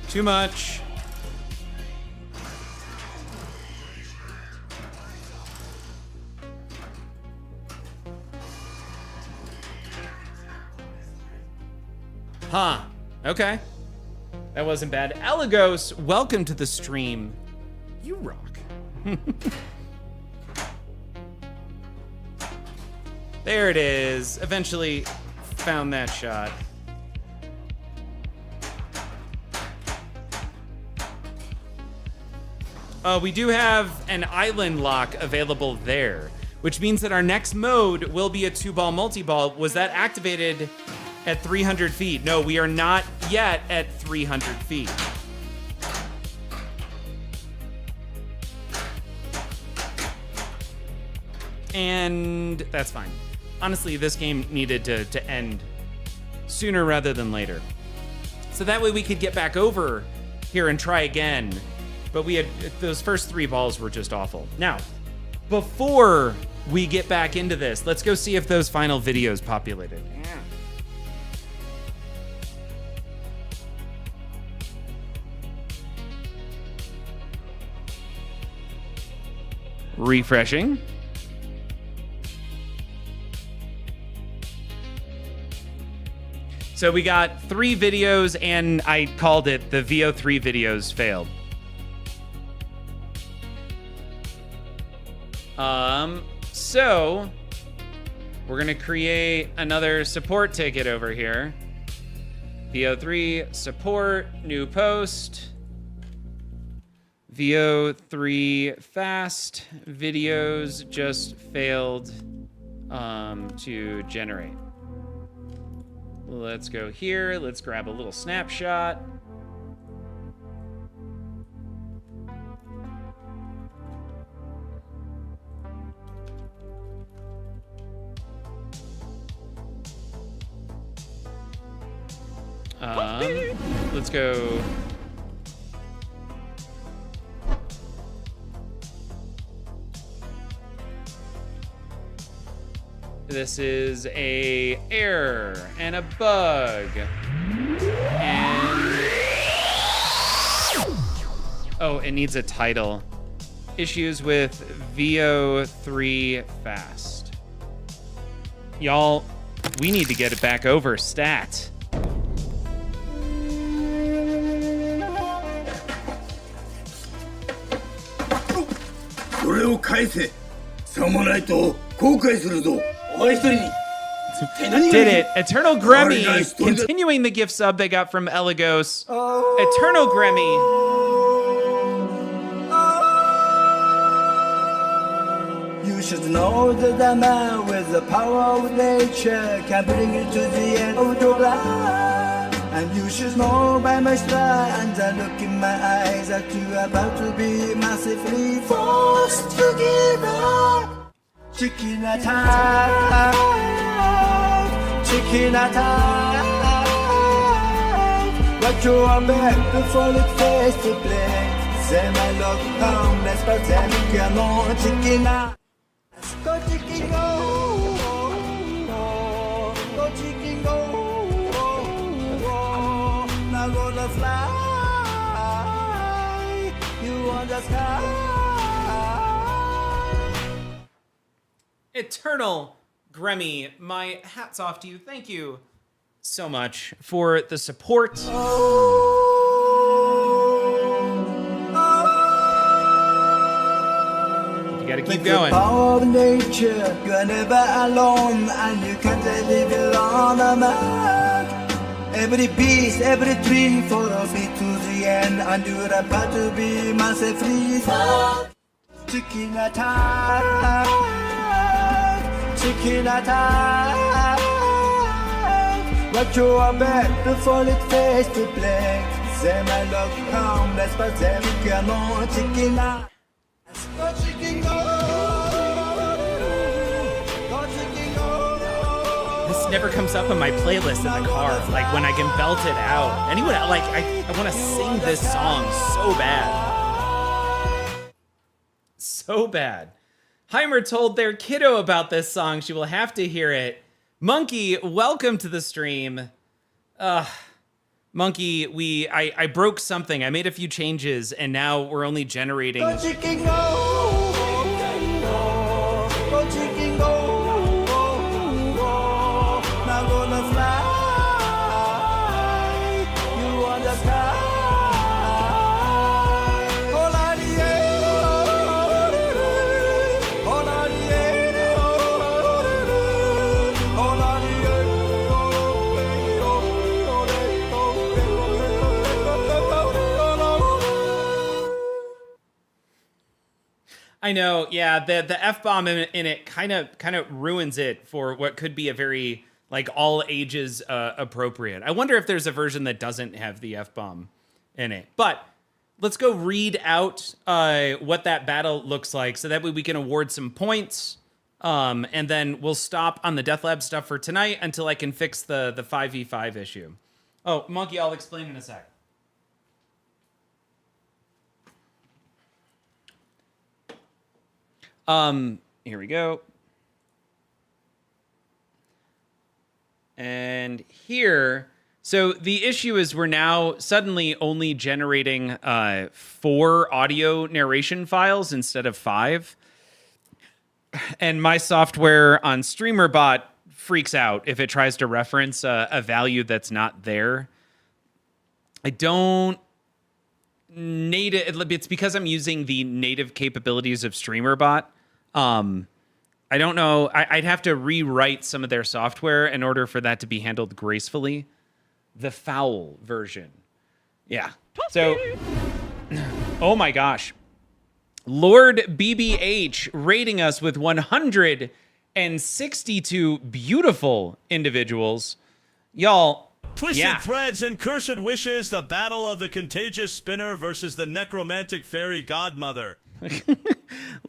Speaker 3: Too much. Huh. Okay. That wasn't bad. Eligos, welcome to the stream. You rock. There it is. Eventually found that shot. We do have an island lock available there, which means that our next mode will be a 2-ball multi-ball. Was that activated at 300 feet? No, we are not yet at 300 feet. And that's fine. Honestly, this game needed to end sooner rather than later. So that way we could get back over here and try again. But we had, those first 3 balls were just awful. Now, before we get back into this, let's go see if those final videos populated. Refreshing. So we got 3 videos, and I called it the VO3 videos failed. So we're gonna create another support ticket over here. VO3 support, new post. VO3 fast videos just failed to generate. Let's go here. Let's grab a little snapshot. Let's go. This is a error and a bug. And oh, it needs a title. Issues with VO3 fast. Y'all, we need to get it back over stat. Did it. Eternal Gremmy, continuing the gift sub they got from Eligos. Eternal Gremmy.
Speaker 7: You should know that a man with the power of nature can bring you to the end of your life. And you should know by my stride and the look in my eyes that you are about to be massively forced to give up. Chicken attack, chicken attack. But you are back before it face to black. C'est my love homeless, but then you can on chicken attack. Go chicken go, go chicken.
Speaker 3: Eternal Gremmy, my hat's off to you. Thank you so much for the support. You gotta keep going.
Speaker 7: Power of nature, you are never alone, and you can't live alone a man. Every beast, every tree follows me to the end, and you are about to be myself free. Chicken attack, chicken attack. Watch your back before it face to black. Them I look harmless, but them cannot chicken attack. Go chicken go, go chicken go.
Speaker 3: This never comes up on my playlist in the car. Like when I can belt it out. Anyone like I want to sing this song so bad. So bad. Heimer told their kiddo about this song. She will have to hear it. Monkey, welcome to the stream. Monkey, I broke something. I made a few changes, and now we're only generating.
Speaker 7: Go chicken go, go chicken go, now gonna fly. You on the sky. All on the air, all on the air, all on the
Speaker 3: I know, yeah. The F-bomb in it kind of ruins it for what could be a very like all ages appropriate. I wonder if there's a version that doesn't have the F-bomb in it. But let's go read out what that battle looks like, so that way we can award some points. And then we'll stop on the DeathLab stuff for tonight until I can fix the 5v5 issue. Oh, Monkey, I'll explain in a sec. Here we go. And here, so the issue is we're now suddenly only generating 4 audio narration files instead of 5. And my software on StreamerBot freaks out if it tries to reference a value that's not there. I don't native. It's because I'm using the native capabilities of StreamerBot. I don't know. I'd have to rewrite some of their software in order for that to be handled gracefully. The foul version. Yeah. So, oh my gosh. Lord BBH rating us with 162 beautiful individuals. Y'all,
Speaker 6: Twisted threads and cursed wishes, the battle of the contagious spinner versus the necromantic fairy godmother.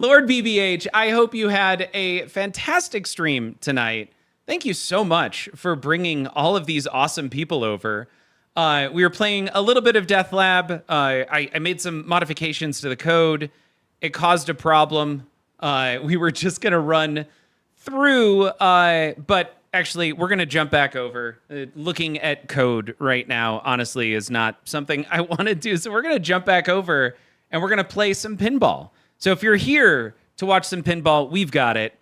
Speaker 3: Lord BBH, I hope you had a fantastic stream tonight. Thank you so much for bringing all of these awesome people over. We were playing a little bit of DeathLab. I made some modifications to the code. It caused a problem. We were just going to run through, but actually, we're going to jump back over. Looking at code right now, honestly, is not something I want to do. So we're going to jump back over, and we're going to play some pinball. So if you're here to watch some pinball, we've got it.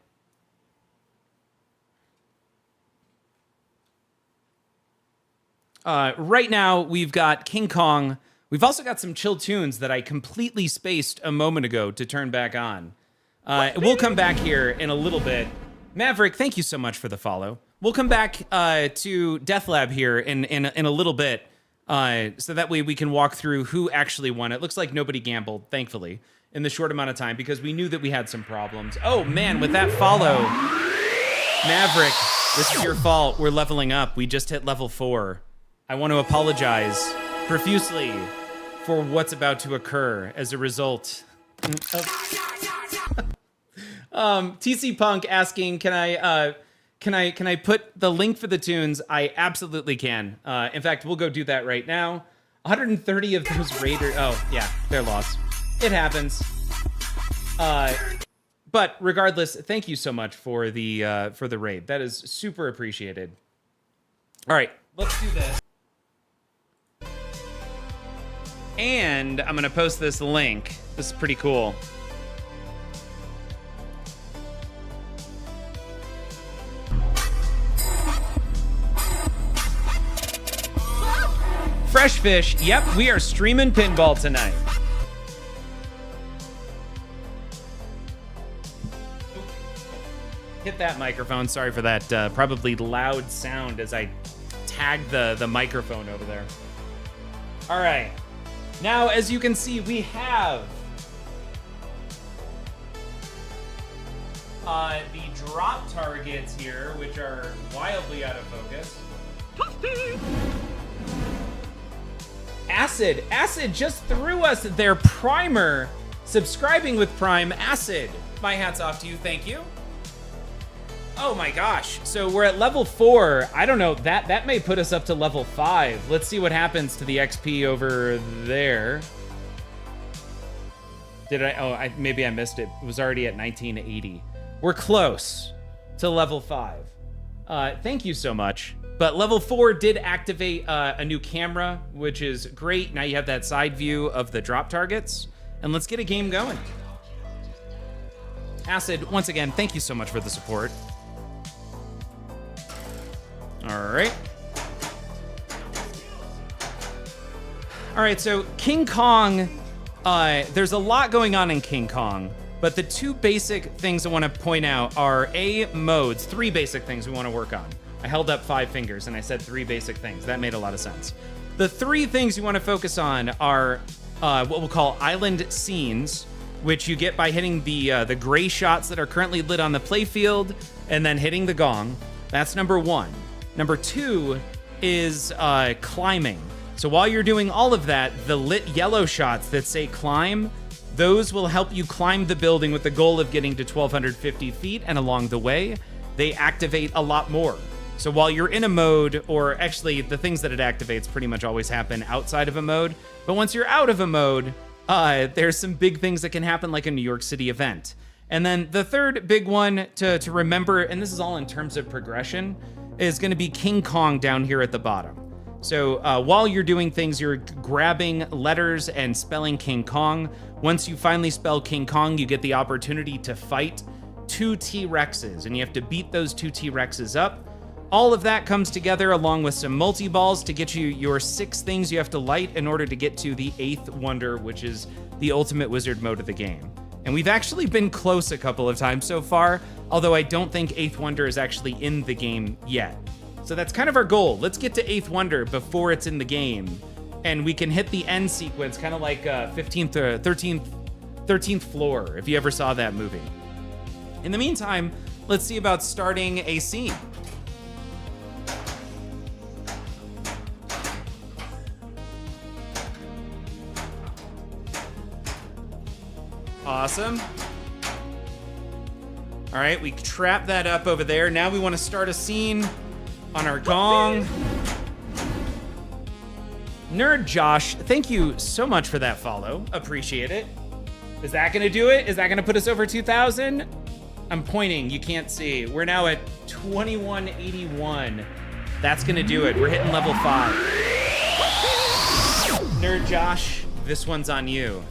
Speaker 3: Right now, we've got King Kong. We've also got some chill tunes that I completely spaced a moment ago to turn back on. We'll come back here in a little bit. Maverick, thank you so much for the follow. We'll come back to DeathLab here in a little bit, so that way we can walk through who actually won. It looks like nobody gambled, thankfully, in the short amount of time, because we knew that we had some problems. Oh, man, with that follow, Maverick, this is your fault. We're leveling up. We just hit level 4. I want to apologize profusely for what's about to occur as a result of... TC Punk asking, can I put the link for the tunes? I absolutely can. In fact, we'll go do that right now. 130 of those raiders. Oh yeah, they're lost. It happens. But regardless, thank you so much for the raid. That is super appreciated. All right, let's do this. And I'm gonna post this link. This is pretty cool. Fresh Fish. Yep, we are streaming pinball tonight. Hit that microphone. Sorry for that probably loud sound as I tag the microphone over there. All right. Now, as you can see, we have the drop targets here, which are wildly out of focus. Acid just threw us their primer. Subscribing with Prime. Acid, my hat's off to you. Thank you. Oh my gosh. So we're at level 4. I don't know. That may put us up to level 5. Let's see what happens to the XP over there. Did I? Oh, maybe I missed it. It was already at 1980. We're close to level 5. Thank you so much. But level 4 did activate a new camera, which is great. Now you have that side view of the drop targets. And let's get a game going. Acid, once again, thank you so much for the support. All right. All right, so King Kong, there's a lot going on in King Kong, but the two basic things I want to point out are modes, 3 basic things we want to work on. I held up 5 fingers and I said 3 basic things. That made a lot of sense. The 3 things you want to focus on are what we'll call island scenes, which you get by hitting the gray shots that are currently lit on the playfield and then hitting the gong. That's number 1. Number 2 is climbing. So while you're doing all of that, the lit yellow shots that say climb, those will help you climb the building with the goal of getting to 1,250 feet, and along the way, they activate a lot more. So while you're in a mode, or actually the things that it activates pretty much always happen outside of a mode, but once you're out of a mode, there's some big things that can happen, like a New York City event. And then the third big one to remember, and this is all in terms of progression, is going to be King Kong down here at the bottom. So while you're doing things, you're grabbing letters and spelling King Kong. Once you finally spell King Kong, you get the opportunity to fight 2 T-Rexes, and you have to beat those 2 T-Rexes up. All of that comes together along with some multi-balls to get you your 6 things you have to light in order to get to the 8th wonder, which is the ultimate wizard mode of the game. And we've actually been close a couple of times so far, although I don't think 8th wonder is actually in the game yet. So that's kind of our goal. Let's get to 8th wonder before it's in the game, and we can hit the end sequence, kind of like 15th or 13th floor, if you ever saw that movie. In the meantime, let's see about starting a scene. Awesome. All right, we trap that up over there. Now we want to start a scene on our gong. Nerd Josh, thank you so much for that follow. Appreciate it. Is that going to do it? Is that going to put us over 2,000? I'm pointing. You can't see. We're now at 2181. That's going to do it. We're hitting level 5. Nerd Josh, this one's on you.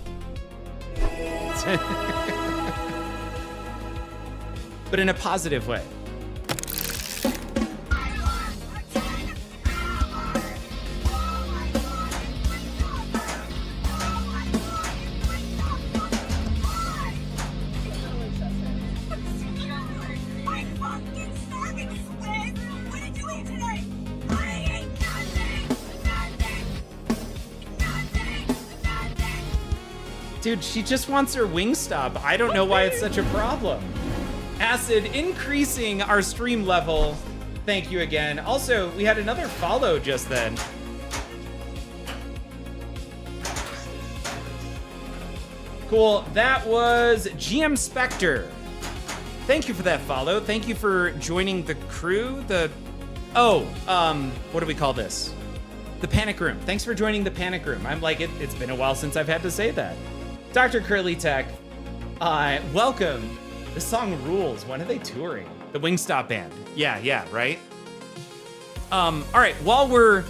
Speaker 3: But in a positive way. Dude, she just wants her Wingstop. I don't know why it's such a problem. Acid increasing our stream level. Thank you again. Also, we had another follow just then. Cool. That was GM Spectre. Thank you for that follow. Thank you for joining the crew. What do we call this? The Panic Room. Thanks for joining the Panic Room. I'm like, it's been a while since I've had to say that. Dr. Curly Tech, welcome. This song rules. When are they touring? The Wingstop Band. Yeah, right? All right, while we're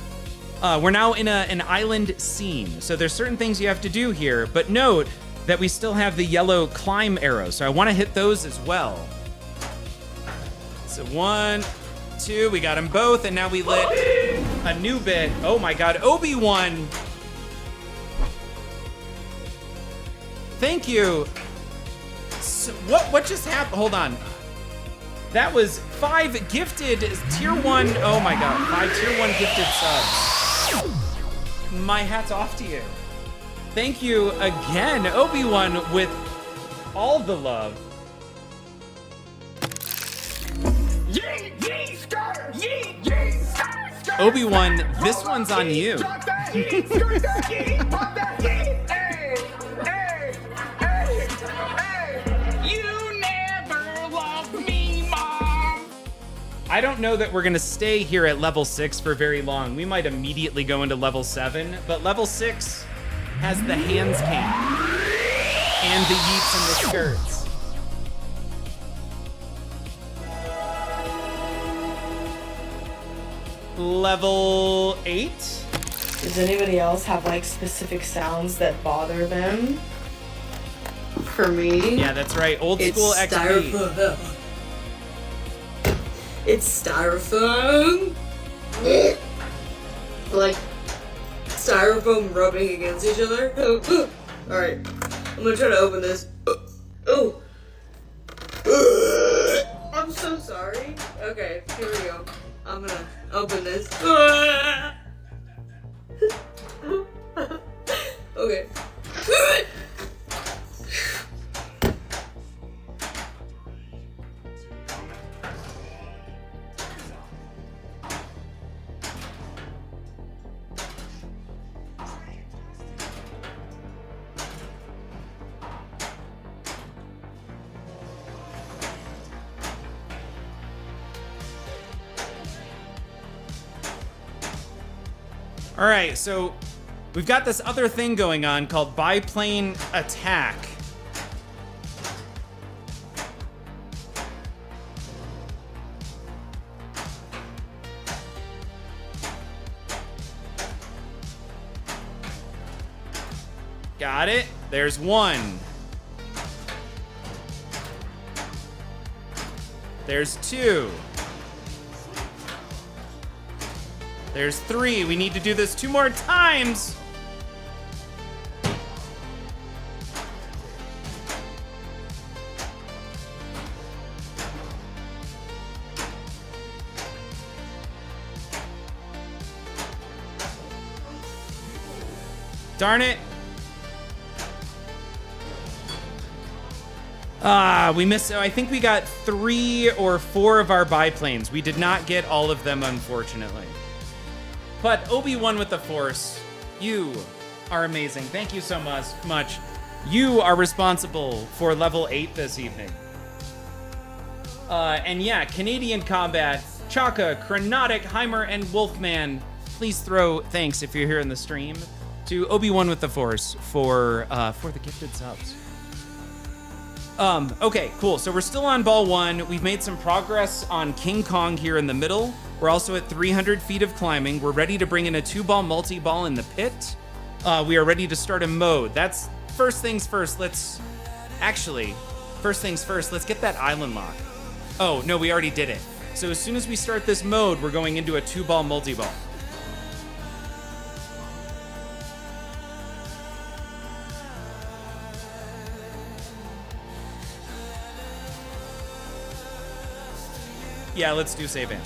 Speaker 3: now in an island scene, so there's certain things you have to do here, but note that we still have the yellow climb arrows, so I want to hit those as well. So 1, 2, we got them both, and now we lit a new bit. Oh my god, Obi-Wan! Thank you. So, what just happened? Hold on. That was 5 gifted tier 1. Oh my god, 5 tier 1 gifted subs. My hat's off to you. Thank you again, Obi-Wan, with all the love. Obi-Wan, this one's on you. I don't know that we're gonna stay here at level 6 for very long. We might immediately go into level 7, but level 6 has the hands cam and the yeets and the skirts. Level 8?
Speaker 8: Does anybody else have like specific sounds that bother them? For me,
Speaker 3: Yeah, that's right. Old school
Speaker 8: it's
Speaker 3: XP.
Speaker 8: styrofoam. It's styrofoam. Like styrofoam rubbing against each other. Alright, I'm gonna try to open this. Oh. I'm so sorry. Okay, here we go. I'm gonna open this. Okay.
Speaker 3: All right, so we've got this other thing going on called biplane attack. Got it. There's one. There's two. There's 3. We need to do this 2 more times. Darn it. We missed. I think we got 3 or 4 of our biplanes. We did not get all of them, unfortunately. But Obi-Wan with the Force, you are amazing. Thank you so much. You are responsible for level 8 this evening. And yeah, Canadian Combat, Chaka, Chronotic, Heimer, and Wolfman. Please throw thanks if you're here in the stream to Obi-Wan with the Force for the gifted subs. Okay, cool. So we're still on ball 1. We've made some progress on King Kong here in the middle. We're also at 300 feet of climbing. We're ready to bring in a 2-ball multi-ball in the pit. We are ready to start a mode. That's first things first. Let's get that island lock. Oh, no, we already did it. So as soon as we start this mode, we're going into a 2-ball multi-ball. Yeah, let's do save in.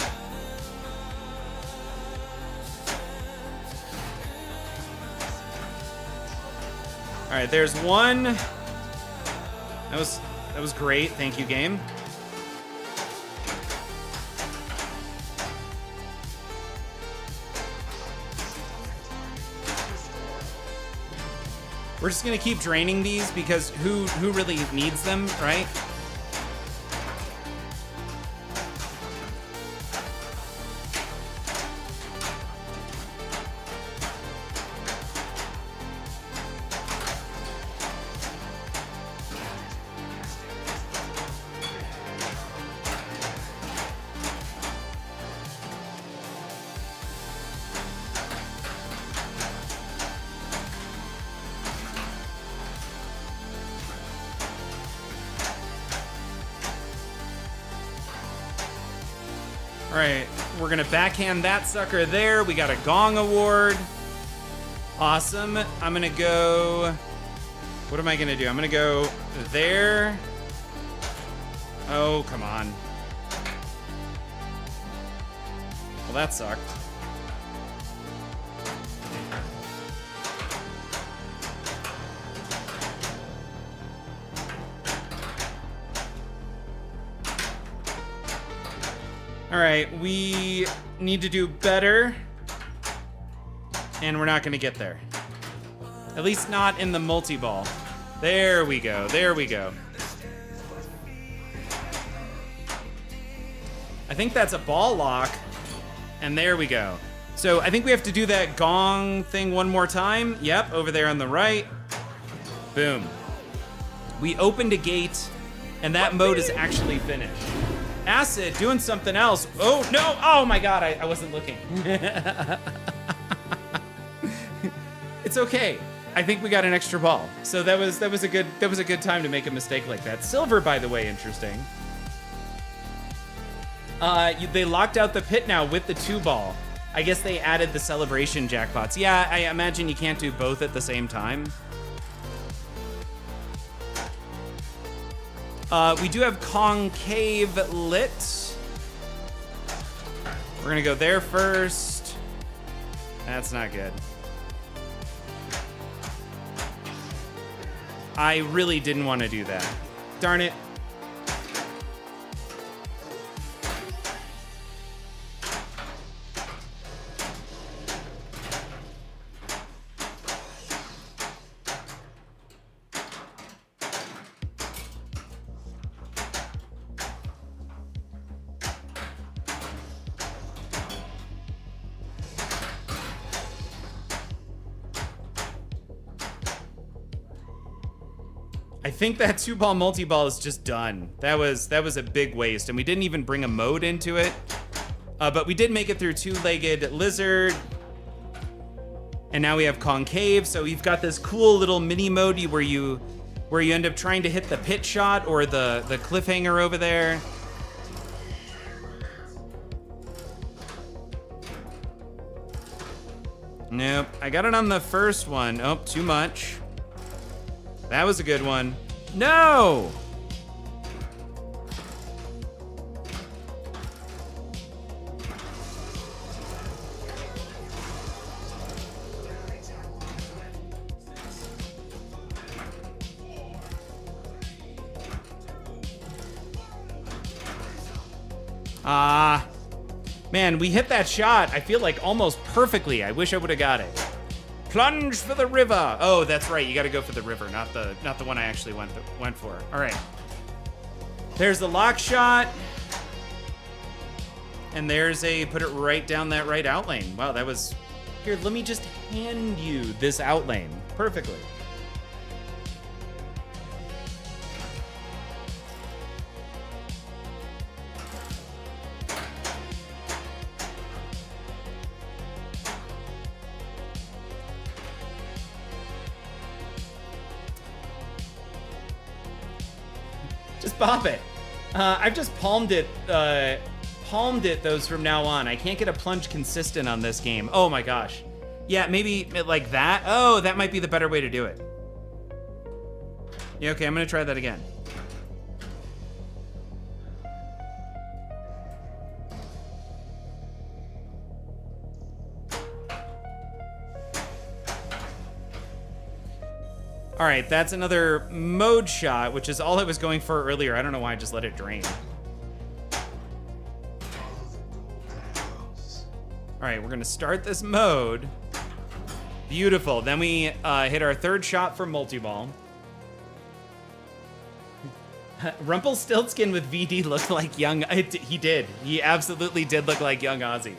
Speaker 3: All right, there's one. That was great. Thank you, game. We're just gonna keep draining these because who really needs them, right? All right, we're gonna backhand that sucker there. We got a gong award. Awesome. I'm gonna go, what am I gonna do? I'm gonna go there. Oh, come on. Well, that sucked. All right, we need to do better, and we're not gonna get there. At least not in the multi-ball. There we go, there we go. I think that's a ball lock, and there we go. So I think we have to do that gong thing one more time. Yep, over there on the right. Boom. We opened a gate, and that mode is actually finished. Acid doing something else. Oh no! Oh my god! I wasn't looking. It's okay. I think we got an extra ball. So that was a good time to make a mistake like that. Silver, by the way, interesting. They locked out the pit now with the 2-ball. I guess they added the celebration jackpots. Yeah, I imagine you can't do both at the same time. We do have concave lit. We're gonna go there first. That's not good. I really didn't want to do that. Darn it. I think that 2-ball multi-ball is just done. That was a big waste, and we didn't even bring a mode into it. But we did make it through 2-legged lizard. And now we have concave, so we've got this cool little mini mode where you end up trying to hit the pit shot or the cliffhanger over there. Nope, I got it on the first one. Oh, too much. That was a good one. No! Man, we hit that shot, I feel like almost perfectly. I wish I would have got it. Plunge for the river. Oh, that's right. You got to go for the river, not the one I actually went for. All right. There's the lock shot. And there's a put it right down that right out lane. Wow, that was... Here, let me just hand you this out lane perfectly. Just pop it. I've just palmed it those from now on. I can't get a plunge consistent on this game. Oh my gosh. Yeah, maybe like that. Oh, that might be the better way to do it. Yeah, okay, I'm gonna try that again. All right, that's another mode shot, which is all I was going for earlier. I don't know why I just let it drain. All right, we're gonna start this mode. Beautiful. Then we hit our third shot for multi-ball. Rumpelstiltskin with VD looked like young. He did. He absolutely did look like young Ozzy.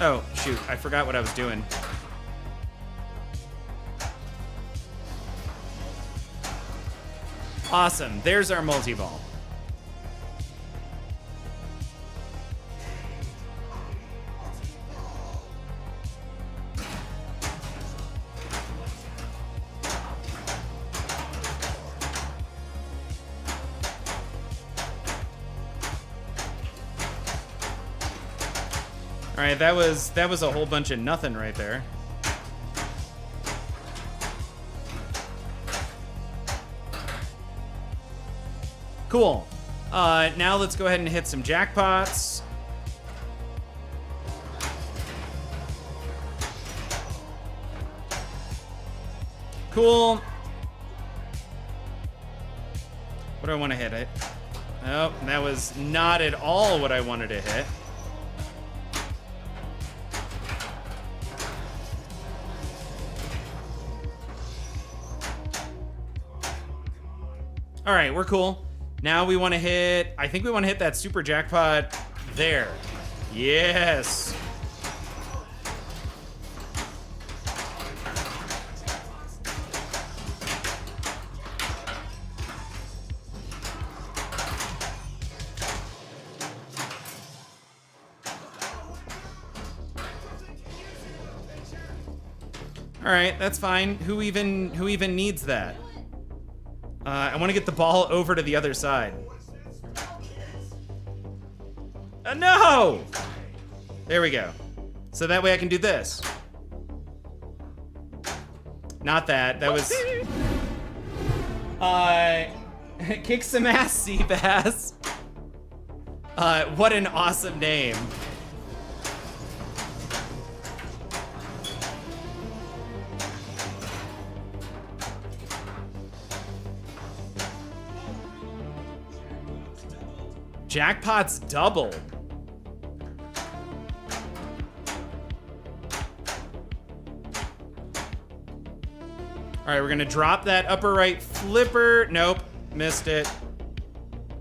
Speaker 3: Oh, shoot. I forgot what I was doing. Awesome. There's our multi-ball. All right, that was a whole bunch of nothing right there. Cool. Now let's go ahead and hit some jackpots. Cool. What do I want to hit? Oh, that was not at all what I wanted to hit. All right, we're cool. Now we want to hit, I think we want to hit that super jackpot there. Yes. All right, that's fine. Who even needs that? I want to get the ball over to the other side. No! There we go. So that way I can do this. Not that. That was... Kick some ass, Seabass. What an awesome name. Jackpot's doubled. All right, we're gonna drop that upper right flipper. Nope, missed it.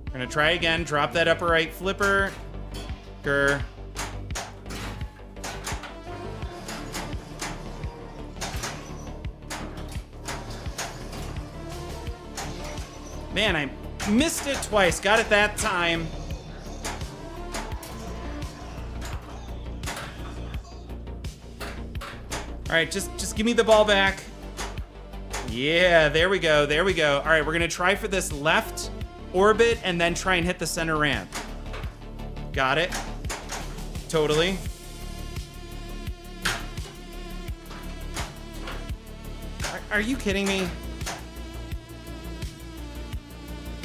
Speaker 3: We're gonna try again. Drop that upper right flipper. Grr. Man, I missed it twice. Got it that time. All right, just give me the ball back. Yeah, there we go, there we go. All right, we're gonna try for this left orbit and then try and hit the center ramp. Got it. Totally. Are you kidding me?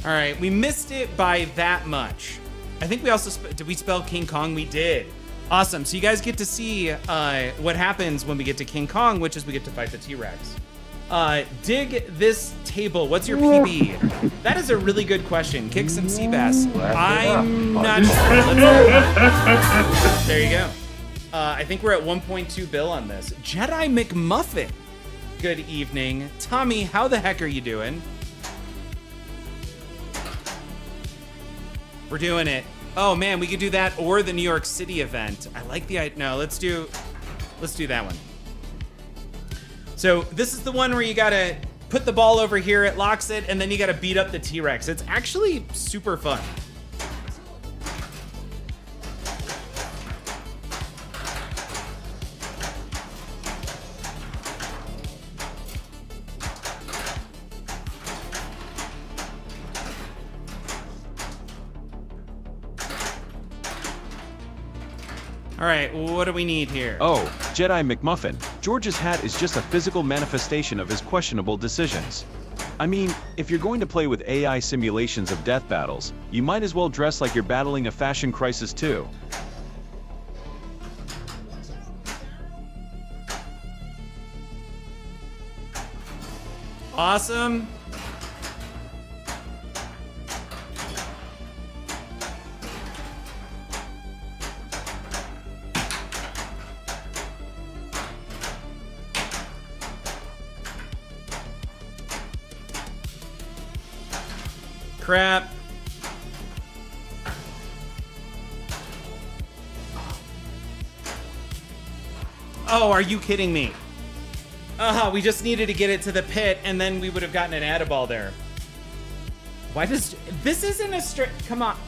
Speaker 3: All right, we missed it by that much. I think we also, did we spell King Kong? We did. Awesome, so you guys get to see what happens when we get to King Kong, which is we get to fight the T-Rex. Dig this table, what's your PB? That is a really good question. Kick some sea bass. I'm not sure. There you go. I think we're at 1.2 bill on this. Jedi McMuffin. Good evening. Tommy, how the heck are you doing? We're doing it. Oh man, we could do that or the New York City event. I like the, no, let's do that one. So this is the one where you gotta put the ball over here, it locks it, and then you gotta beat up the T-Rex. It's actually super fun. All right, what do we need here?
Speaker 4: Oh, Jedi McMuffin. George's hat is just a physical manifestation of his questionable decisions. I mean, if you're going to play with AI simulations of death battles, you might as well dress like you're battling a fashion crisis too.
Speaker 3: Awesome. Crap. Oh, are you kidding me? We just needed to get it to the pit and then we would have gotten an add-a-ball there. Why does, this isn't a straight, come on.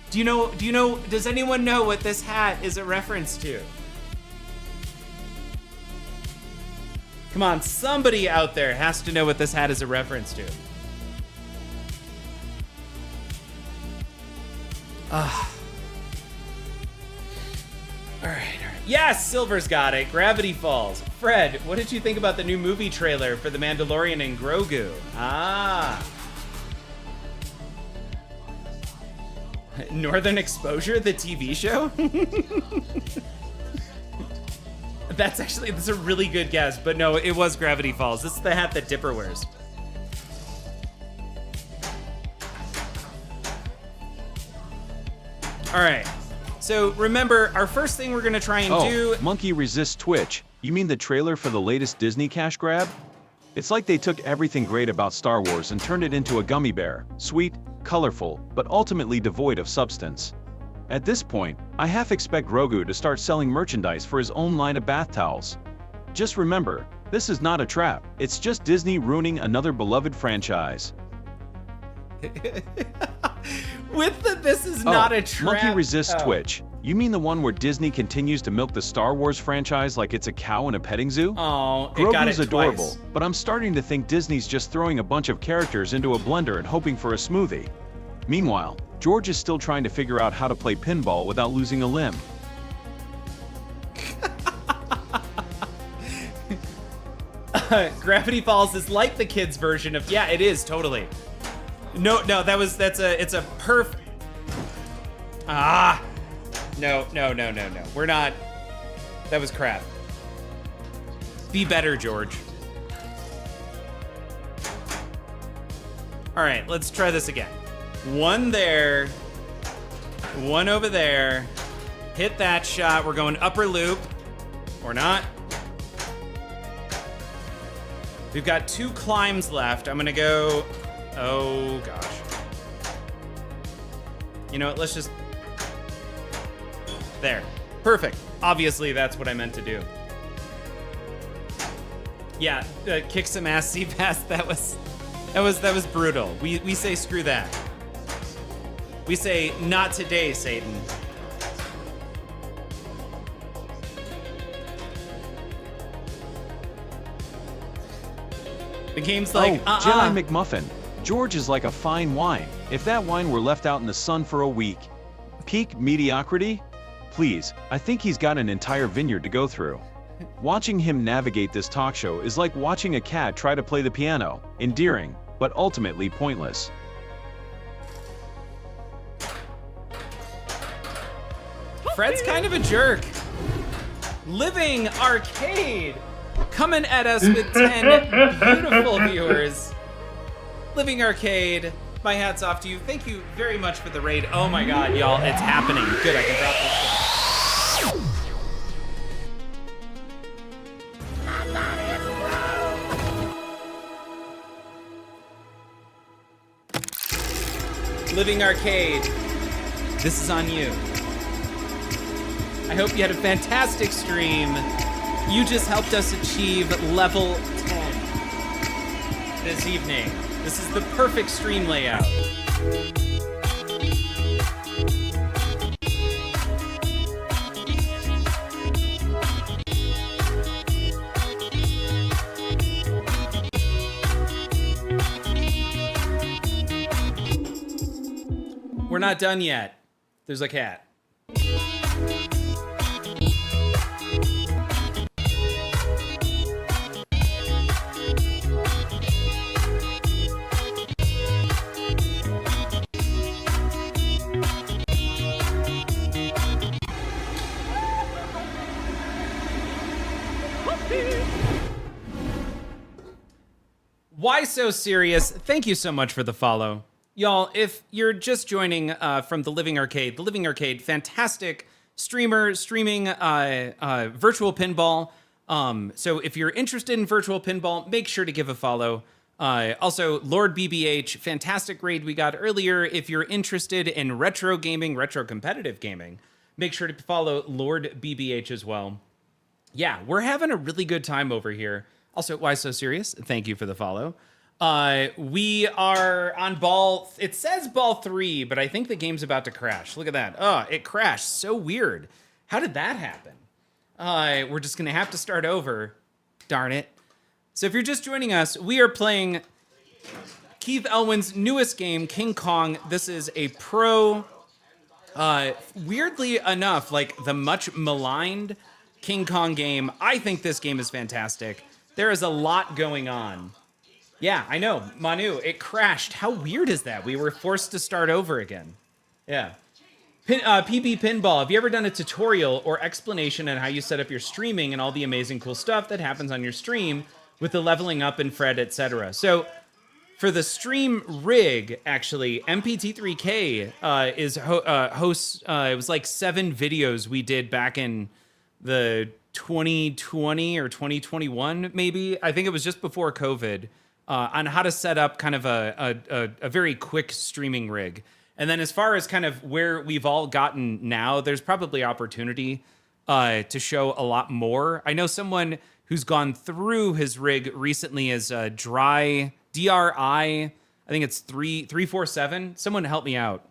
Speaker 3: Do you know, does anyone know what this hat is a reference to? Come on, somebody out there has to know what this hat is a reference to. All right. Yes, Silver's got it. Gravity Falls. Fred, what did you think about the new movie trailer for The Mandalorian and Grogu? Ah. Northern Exposure, the TV show? That's a really good guess, but no, it was Gravity Falls. This is the hat that Dipper wears. All right. So remember, our first thing we're gonna try and do.
Speaker 4: Monkey resists Twitch. You mean the trailer for the latest Disney cash grab? It's like they took everything great about Star Wars and turned it into a gummy bear. Sweet, colorful, but ultimately devoid of substance. At this point, I half expect Grogu to start selling merchandise for his own line of bath towels. Just remember, this is not a trap. It's just Disney ruining another beloved franchise.
Speaker 3: With the "this is not a trap."
Speaker 4: Monkey resists Twitch. You mean the one where Disney continues to milk the Star Wars franchise like it's a cow in a petting zoo?
Speaker 3: Oh, it got it
Speaker 4: Grogu's adorable,
Speaker 3: twice.
Speaker 4: but I'm starting to think Disney's just throwing a bunch of characters into a blender and hoping for a smoothie. Meanwhile, George is still trying to figure out how to play pinball without losing a limb.
Speaker 3: Gravity Falls is like the kids' version of, yeah, it is totally. No, it's a perf. Ah, no. We're not. That was crap. Be better, George. All right, let's try this again. One there, one over there. Hit that shot. We're going upper loop, or not. We've got 2 climbs left. I'm gonna go, oh gosh. You know what, let's just, there, perfect. Obviously that's what I meant to do. Yeah, kick some ass, C-Pass, that was brutal. We say screw that. We say not today, Satan. The game's like,
Speaker 4: Jedi McMuffin. George is like a fine wine. If that wine were left out in the sun for a week. Peak mediocrity? Please, I think he's got an entire vineyard to go through. Watching him navigate this talk show is like watching a cat try to play the piano. Endearing, but ultimately pointless.
Speaker 3: Fred's kind of a jerk. Living Arcade coming at us with 10 beautiful viewers. Living Arcade, my hat's off to you. Thank you very much for the raid. Oh my god, y'all, it's happening. Good, I can drop this. Living Arcade, this is on you. I hope you had a fantastic stream. You just helped us achieve level 10 this evening. This is the perfect stream layout. We're not done yet. There's a cat. Why So Serious? Thank you so much for the follow. Y'all, if you're just joining from the Living Arcade, fantastic streamer streaming virtual pinball. So if you're interested in virtual pinball, make sure to give a follow. Also, Lord BBH, fantastic raid we got earlier. If you're interested in retro gaming, retro competitive gaming, make sure to follow Lord BBH as well. Yeah, we're having a really good time over here. Also, Why So Serious? Thank you for the follow. We are on ball, it says ball 3, but I think the game's about to crash. Look at that. Oh, it crashed. So weird. How did that happen? We're just gonna have to start over. Darn it. So if you're just joining us, we are playing Keith Elwin's newest game, King Kong. This is a pro, weirdly enough, like the much maligned King Kong game. I think this game is fantastic. There is a lot going on. Yeah, I know. Manu, it crashed. How weird is that? We were forced to start over again. Yeah. PB Pinball, have you ever done a tutorial or explanation on how you set up your streaming and all the amazing cool stuff that happens on your stream with the leveling up and Fred, etc.? So for the stream rig, actually, MPT3K hosts, it was like 7 videos we did back in the 2020 or 2021, maybe. I think it was just before COVID, on how to set up kind of a very quick streaming rig. And then as far as kind of where we've all gotten now, there's probably opportunity to show a lot more. I know someone who's gone through his rig recently is DRI, I think it's 347. Someone help me out.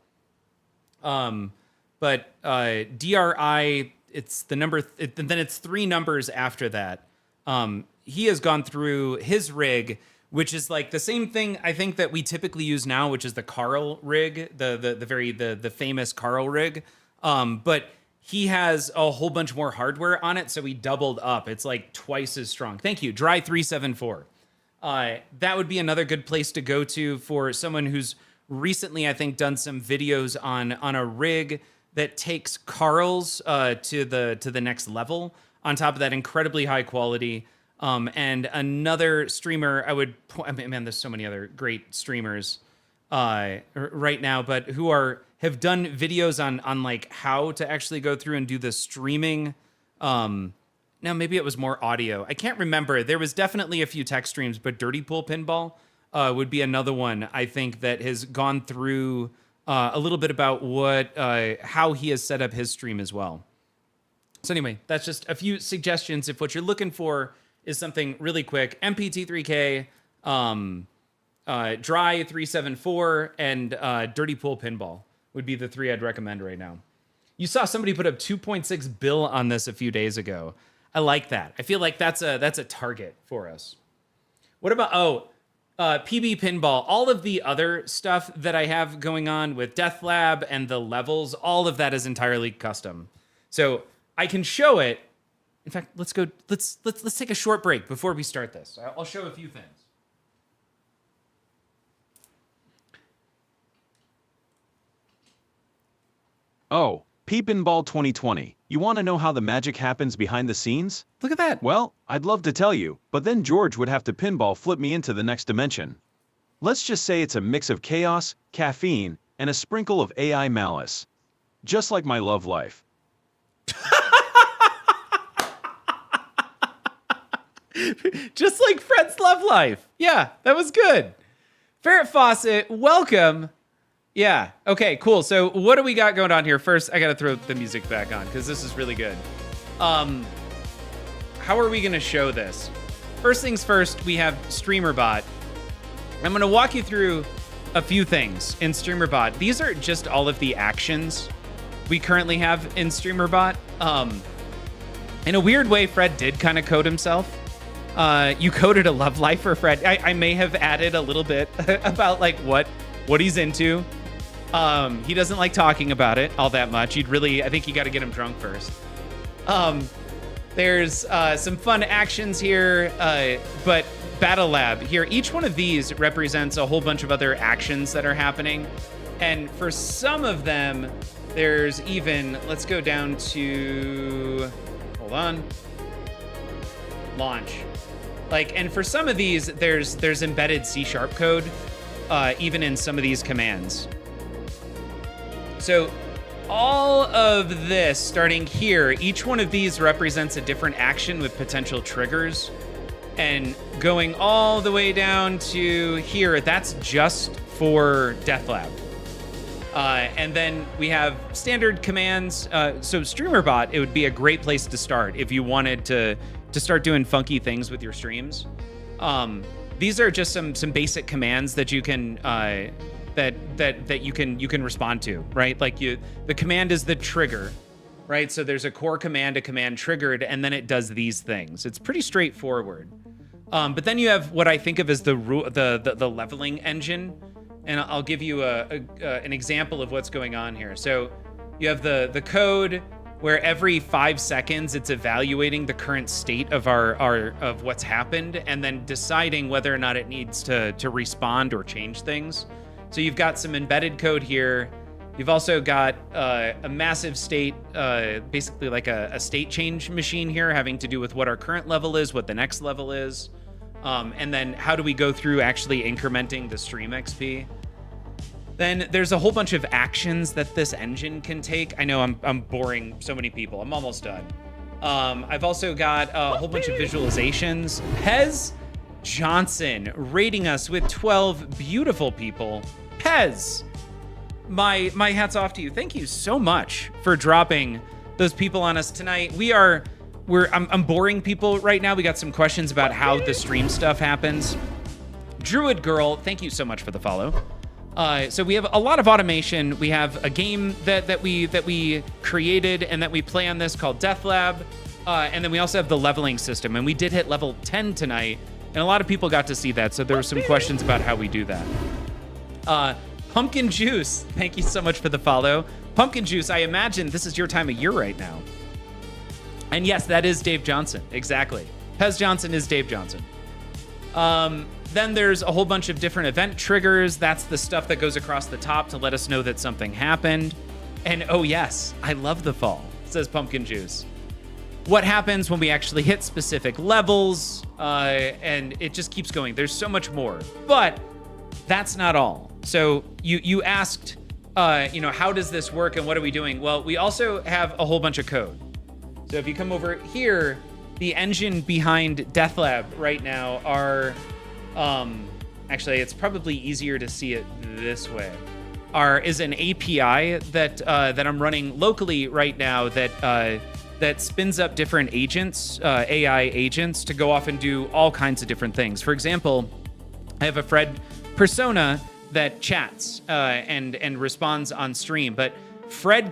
Speaker 3: But DRI, it's the number, then it's 3 numbers after that. He has gone through his rig, which is like the same thing I think that we typically use now, which is the Carl rig, the famous Carl rig. But he has a whole bunch more hardware on it, so he doubled up. It's like twice as strong. Thank you, Dry 374. That would be another good place to go to for someone who's recently, I think, done some videos on a rig that takes Carl's to the next level. On top of that, incredibly high quality. And another streamer, man, there's so many other great streamers right now, but who have done videos on like how to actually go through and do the streaming. Now maybe it was more audio. I can't remember. There was definitely a few tech streams, but Dirty Pool Pinball would be another one I think that has gone through a little bit about how he has set up his stream as well. So anyway, that's just a few suggestions if what you're looking for is something really quick. MPT3K, Dry 374, and Dirty Pool Pinball would be the 3 I'd recommend right now. You saw somebody put up 2.6 bill on this a few days ago. I like that. I feel like that's a target for us. What about PB Pinball? All of the other stuff that I have going on with DeathLab and the levels, all of that is entirely custom. So I can show it. In fact, let's take a short break before we start this. I'll show a few things.
Speaker 4: Oh, Pinball 2020. You want to know how the magic happens behind the scenes?
Speaker 3: Look at that.
Speaker 4: Well, I'd love to tell you, but then George would have to pinball flip me into the next dimension. Let's just say it's a mix of chaos, caffeine, and a sprinkle of AI malice. Just like my love life.
Speaker 3: Just like Fred's love life. Yeah, that was good. Ferret Fawcett, welcome. Yeah, okay, cool. So what do we got going on here? First, I got to throw the music back on because this is really good. How are we going to show this? First things first, we have StreamerBot. I'm going to walk you through a few things in StreamerBot. These are just all of the actions we currently have in StreamerBot. In a weird way, Fred did kind of code himself. You coded a love life for Fred. I may have added a little bit about like what he's into. He doesn't like talking about it all that much. I think you got to get him drunk first. There's some fun actions here, but DeathLab here. Each one of these represents a whole bunch of other actions that are happening. And for some of them, there's even, let's go down to, hold on, launch. And for some of these, there's embedded C# code, even in some of these commands. So all of this, starting here, each one of these represents a different action with potential triggers. And going all the way down to here, that's just for DeathLab. And then we have standard commands. So StreamerBot, it would be a great place to start if you wanted to start doing funky things with your streams. These are just some basic commands that you can that you can respond to, right? Like the command is the trigger, right? So there's a core command, a command triggered, and then it does these things. It's pretty straightforward. But then you have what I think of as the leveling engine, and I'll give you an example of what's going on here. So you have the code, where every 5 seconds it's evaluating the current state of of what's happened and then deciding whether or not it needs to respond or change things. So you've got some embedded code here. You've also got a massive state, basically like a state change machine here, having to do with what our current level is, what the next level is, and then how do we go through actually incrementing the stream XP. Then there's a whole bunch of actions that this engine can take. I know I'm boring so many people. I'm almost done. I've also got a whole bunch of visualizations. Pez Johnson rating us with 12 beautiful people. Pez, my hat's off to you. Thank you so much for dropping those people on us tonight. I'm boring people right now. We got some questions about how the stream stuff happens. Druid Girl, thank you so much for the follow. So we have a lot of automation. We have a game that we created and that we play on this called DeathLab. And then we also have the leveling system. And we did hit level 10 tonight. And a lot of people got to see that. So there were some questions about how we do that. Pumpkin Juice, thank you so much for the follow. Pumpkin Juice, I imagine this is your time of year right now. And yes, that is Dave Johnson. Exactly. Pez Johnson is Dave Johnson. Then there's a whole bunch of different event triggers. That's the stuff that goes across the top to let us know that something happened. And oh yes, I love the fall, says Pumpkin Juice. What happens when we actually hit specific levels, and it just keeps going. There's so much more, but that's not all. So you asked, how does this work and what are we doing? Well, we also have a whole bunch of code. So if you come over here, the engine behind DeathLab right now are, actually, it's probably easier to see it this way, is an API that I'm running locally right now that spins up different agents, AI agents, to go off and do all kinds of different things. For example, I have a Fred persona that chats and responds on stream, but Fred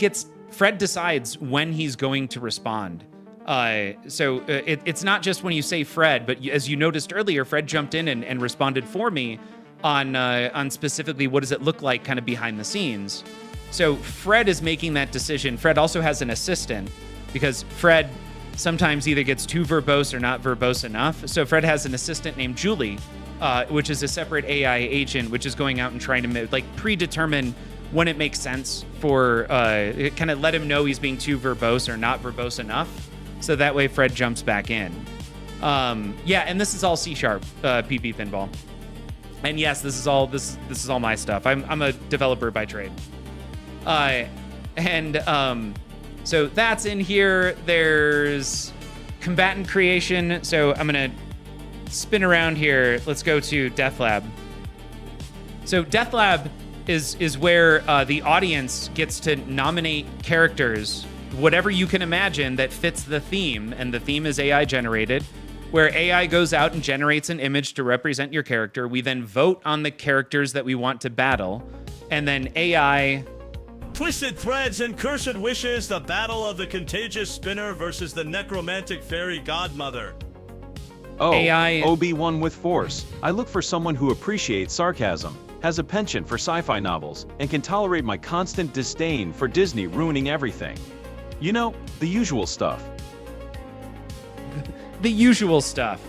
Speaker 3: decides when he's going to respond. It's not just when you say Fred, but as you noticed earlier, Fred jumped in and responded for me on specifically what does it look like kind of behind the scenes. So Fred is making that decision. Fred also has an assistant because Fred sometimes either gets too verbose or not verbose enough. So Fred has an assistant named Julie, which is a separate AI agent, which is going out and trying to predetermine when it makes sense for kind of let him know he's being too verbose or not verbose enough. So that way Fred jumps back in. And this is all C#, PP Pinball. And yes, this is all my stuff. I'm a developer by trade. So that's in here. There's combatant creation. So I'm gonna spin around here. Let's go to DeathLab. So DeathLab is where the audience gets to nominate characters, whatever you can imagine that fits the theme, and the theme is AI generated, where AI goes out and generates an image to represent your character. We then vote on the characters that we want to battle, and then AI...
Speaker 6: Twisted Threads and Cursed Wishes, the battle of the contagious spinner versus the necromantic fairy godmother.
Speaker 4: Oh,
Speaker 3: AI...
Speaker 4: OB1 with force. I look for someone who appreciates sarcasm, has a penchant for sci-fi novels, and can tolerate my constant disdain for Disney ruining everything. You know, the usual stuff.
Speaker 3: The usual stuff.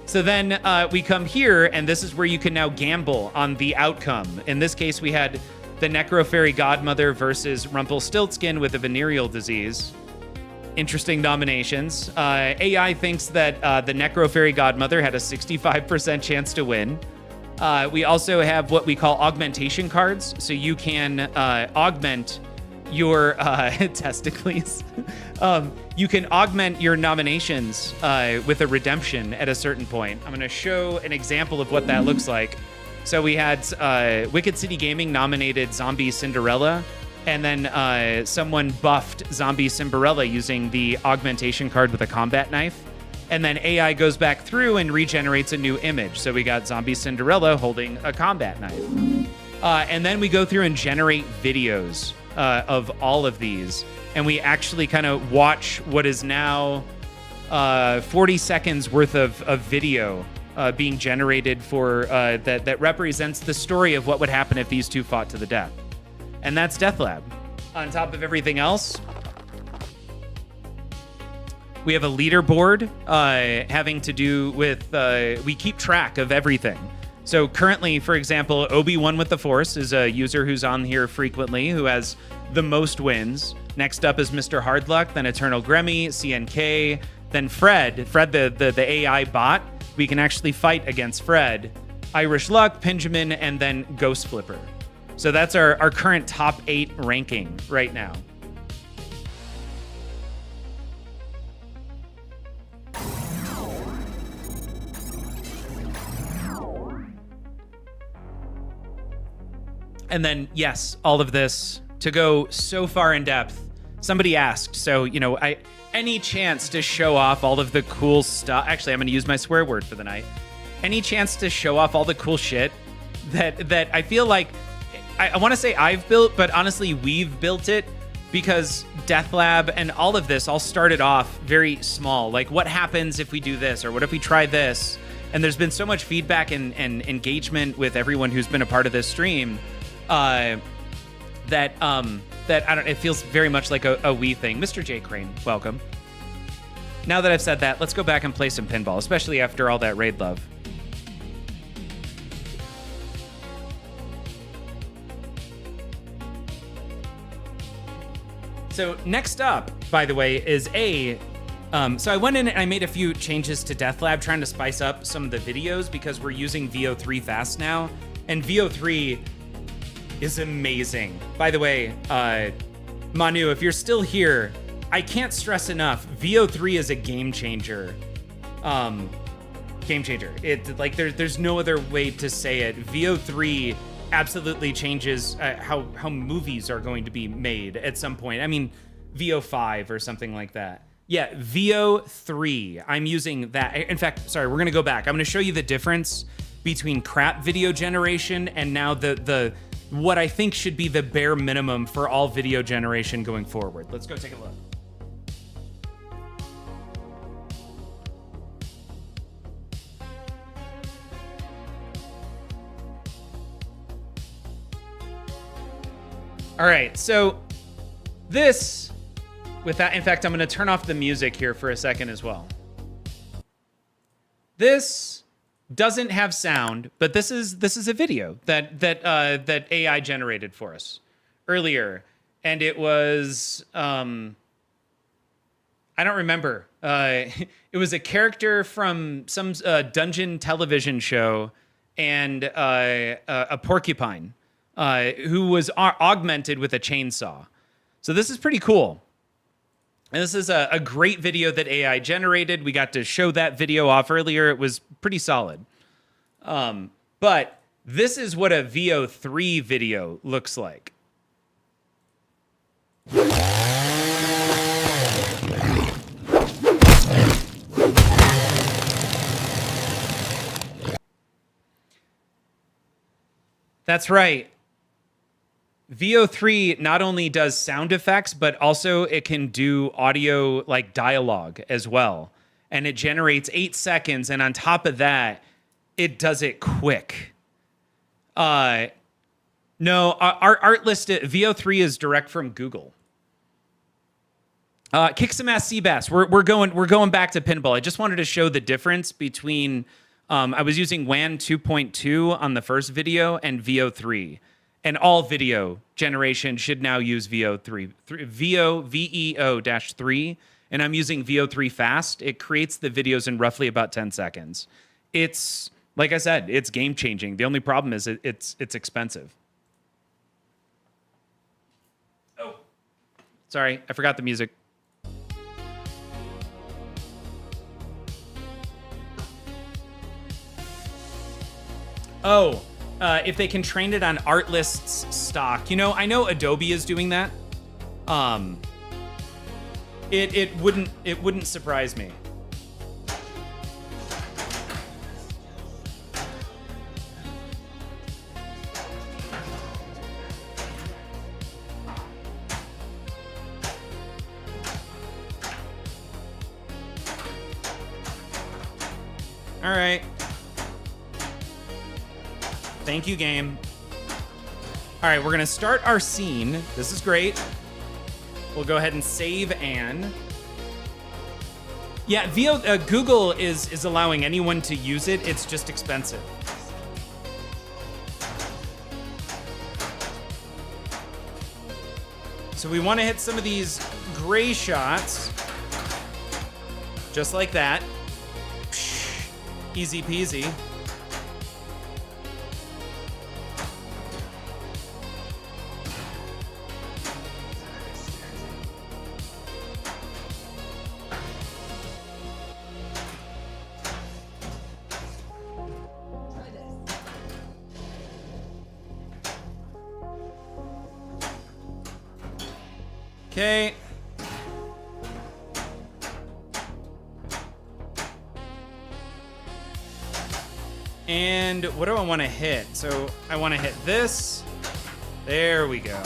Speaker 3: So then we come here, and this is where you can now gamble on the outcome. In this case, we had the Necro Fairy Godmother versus Rumpelstiltskin with a venereal disease. Interesting nominations. AI thinks that the Necro Fairy Godmother had a 65% chance to win. We also have what we call augmentation cards. So you can augment your testicles. You can augment your nominations with a redemption at a certain point. I'm going to show an example of what that looks like. So we had Wicked City Gaming nominated Zombie Cinderella, and then someone buffed Zombie Cinderella using the augmentation card with a combat knife. And then AI goes back through and regenerates a new image. So we got Zombie Cinderella holding a combat knife. And then we go through and generate videos of all of these. And we actually kind of watch what is now 40 seconds worth of video being generated for that represents the story of what would happen if these two fought to the death. And that's DeathLab. On top of everything else, We have a leaderboard having to do with, we keep track of everything. So currently, for example, Obi-Wan with the Force is a user who's on here frequently, who has the most wins. Next up is Mr. Hardluck, then Eternal Gremmy, CNK, then Fred, the AI bot. We can actually fight against Fred, Irish Luck, Pinjamin, and then Ghost Flipper. So that's our current top 8 ranking right now. And then, yes, all of this to go so far in depth. Somebody asked, so, you know, any chance to show off all of the cool stuff. Actually, I'm going to use my swear word for the night. Any chance to show off all the cool shit that I feel like I want to say I've built, but honestly, we've built it because DeathLab and all of this all started off very small. Like, what happens if we do this, or what if we try this? And there's been so much feedback and engagement with everyone who's been a part of this stream. That I don't. It feels very much like a we thing. Mr. J. Crane, welcome. Now that I've said that, let's go back and play some pinball, especially after all that raid love. So next up, by the way, is so I went in and I made a few changes to DeathLab, trying to spice up some of the videos because we're using VO3 fast now, and VO3 is amazing. By the way, Manu, if you're still here, I can't stress enough, VO3 is a game changer. Game changer. It like there's no other way to say it. VO3 absolutely changes how movies are going to be made at some point. I mean, VO5 or something like that. Yeah, VO3. I'm using that. In fact, sorry, we're gonna go back. I'm gonna show you the difference between crap video generation and now the what I think should be the bare minimum for all video generation going forward. Let's go take a look. All right, so this, with that, in fact, I'm gonna turn off the music here for a second as well. This doesn't have sound, but this is a video that AI generated for us earlier, and it was I don't remember. It was a character from some dungeon television show, and a porcupine who was augmented with a chainsaw. So this is pretty cool. And this is a great video that AI generated. We got to show that video off earlier. It was pretty solid. But this is what a VO3 video looks like. That's right. VO3 not only does sound effects, but also it can do audio, like dialogue as well. And it generates 8 seconds. And on top of that, it does it quick. No, our art list, VO3 is direct from Google. Kick some ass, Seabass. We're going back to pinball. I just wanted to show the difference between, I was using WAN 2.2 on the first video and VO3. And all video generation should now use VO3, VEO-3, and I'm using VO3 fast. It creates the videos in roughly about 10 seconds. It's, like I said, it's game changing. The only problem is it's expensive. Oh, sorry, I forgot the music. Oh. If they can train it on Artlist's stock. You know, I know Adobe is doing that. It wouldn't surprise me. All right. Thank you, game. All right, we're gonna start our scene. This is great. We'll go ahead and save Anne. Yeah, Google is allowing anyone to use it. It's just expensive. So we want to hit some of these gray shots. Just like that. Psh, easy peasy. Okay. And what do I want to hit? So I want to hit this. There we go.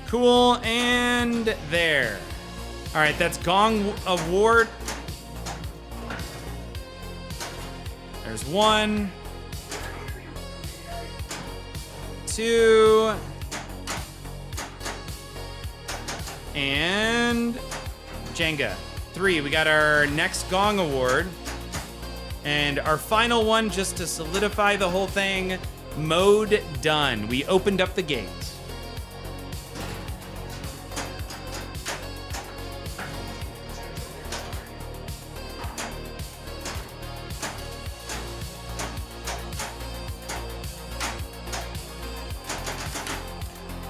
Speaker 3: Cool, and there. All right, that's Gong Award. There's 1, 2, and Jenga. 3, we got our next Gong Award. And our final one, just to solidify the whole thing, mode done. We opened up the gates.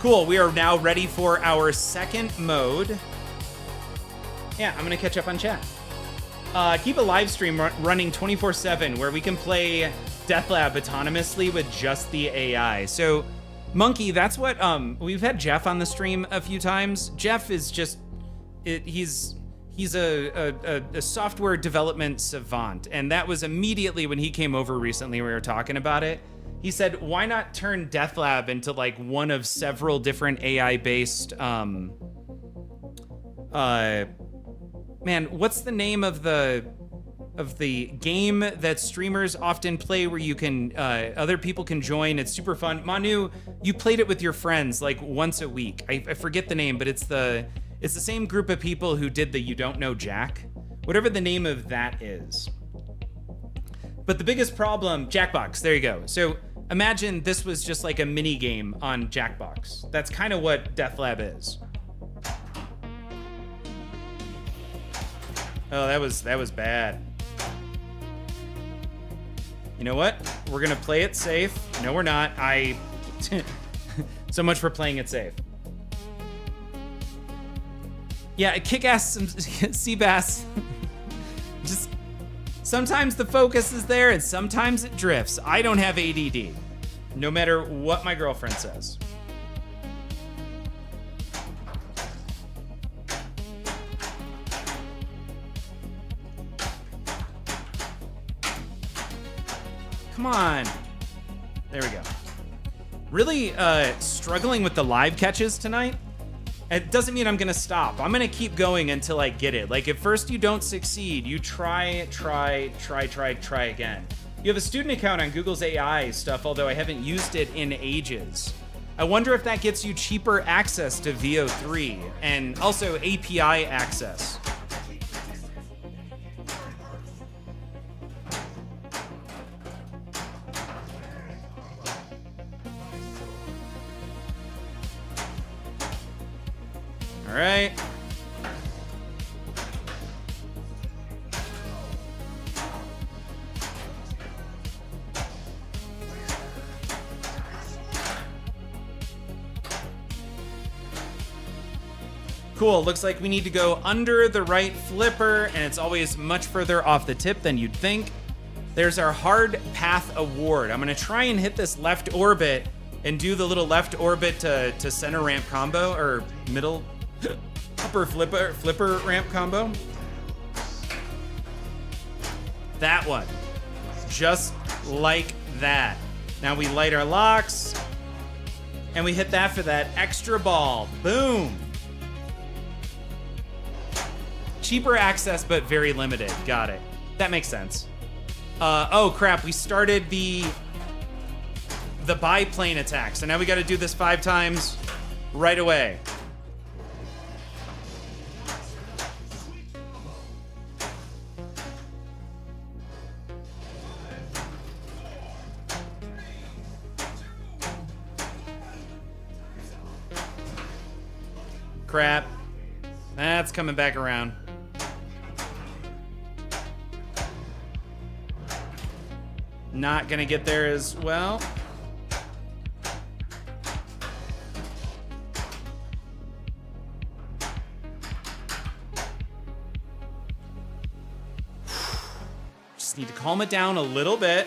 Speaker 3: Cool, we are now ready for our second mode. Yeah, I'm gonna catch up on chat. Keep a live stream running 24/7 where we can play DeathLab autonomously with just the AI. So, Monkey, that's what, we've had Jeff on the stream a few times. Jeff is just, he's a software development savant. And that was immediately when he came over recently, we were talking about it. He said, why not turn DeathLab into like one of several different AI-based, man, what's the name of the game that streamers often play where you can, other people can join? It's super fun. Manu, you played it with your friends like once a week. I forget the name, but it's the same group of people who did the You Don't Know Jack, whatever the name of that is. But the biggest problem, Jackbox, there you go. So imagine this was just like a mini game on Jackbox. That's kind of what DeathLab is. Oh, that was bad. You know what? We're gonna play it safe. No, we're not. So much for playing it safe. Yeah, kick-ass Seabass. Just sometimes the focus is there and sometimes it drifts. I don't have ADD, no matter what my girlfriend says. Come on. There we go. Really struggling with the live catches tonight. It doesn't mean I'm gonna stop. I'm gonna keep going until I get it. Like, if first you don't succeed, you try again. You have a student account on Google's AI stuff, although I haven't used it in ages. I wonder if that gets you cheaper access to VO3 and also API access. All right. Cool, looks like we need to go under the right flipper, and it's always much further off the tip than you'd think. There's our hard path award. I'm gonna try and hit this left orbit and do the little left orbit to center ramp combo, or middle, upper flipper ramp combo. That one, just like that. Now we light our locks, and we hit that for that extra ball, boom. Cheaper access, but very limited. Got it. That makes sense. Oh crap, we started the the biplane attack. So now we got to do this 5 times right away. Crap. That's coming back around. Not gonna get there as well. Just need to calm it down a little bit.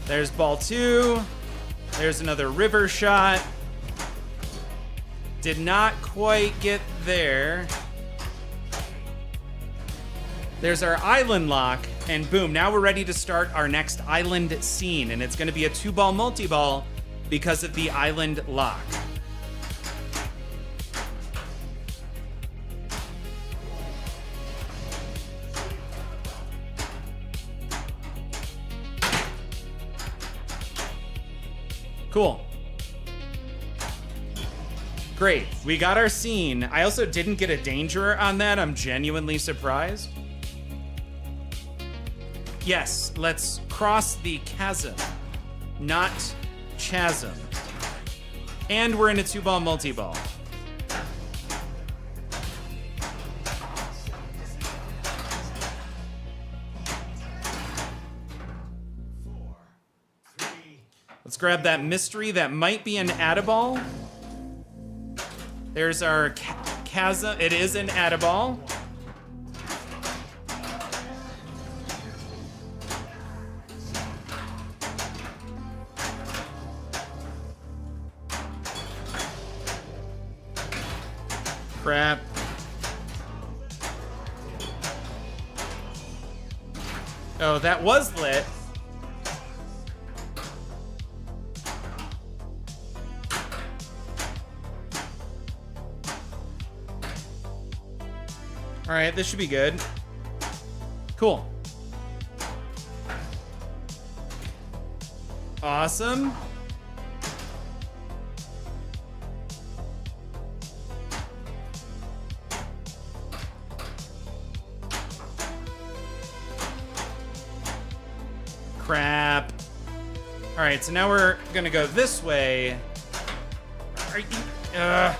Speaker 3: There's ball 2. There's another river shot. Did not quite get there. There's our island lock, and boom, now we're ready to start our next island scene, and it's gonna be a 2-ball multi-ball because of the island lock. Cool. Great, we got our scene. I also didn't get a danger on that. I'm genuinely surprised. Yes, let's cross the chasm, not chasm. And we're in a 2-ball multi-ball. Let's grab that mystery that might be an add-a-ball. There's our chasm. It is an add-a-ball. Crap. Oh, that was lit. All right, this should be good. Cool. Awesome. Crap. All right, so now we're gonna go this way. Are you,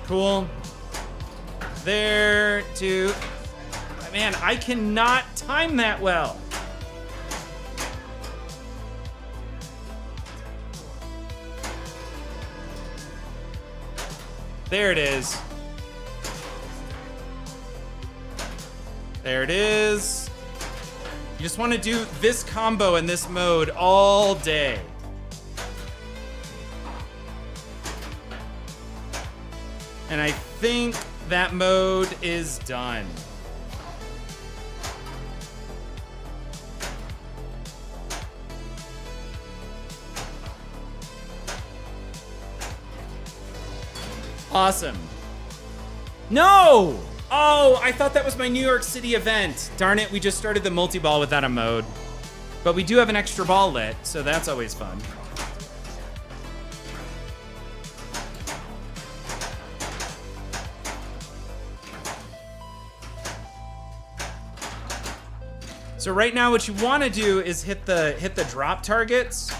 Speaker 3: cool. There to, man, I cannot time that well. There it is. There it is. You just want to do this combo in this mode all day. And I think that mode is done. Awesome. No! Oh, I thought that was my New York City event. Darn it, we just started the multi-ball without a mode. But we do have an extra ball lit, so that's always fun. So right now what you want to do is hit the drop targets,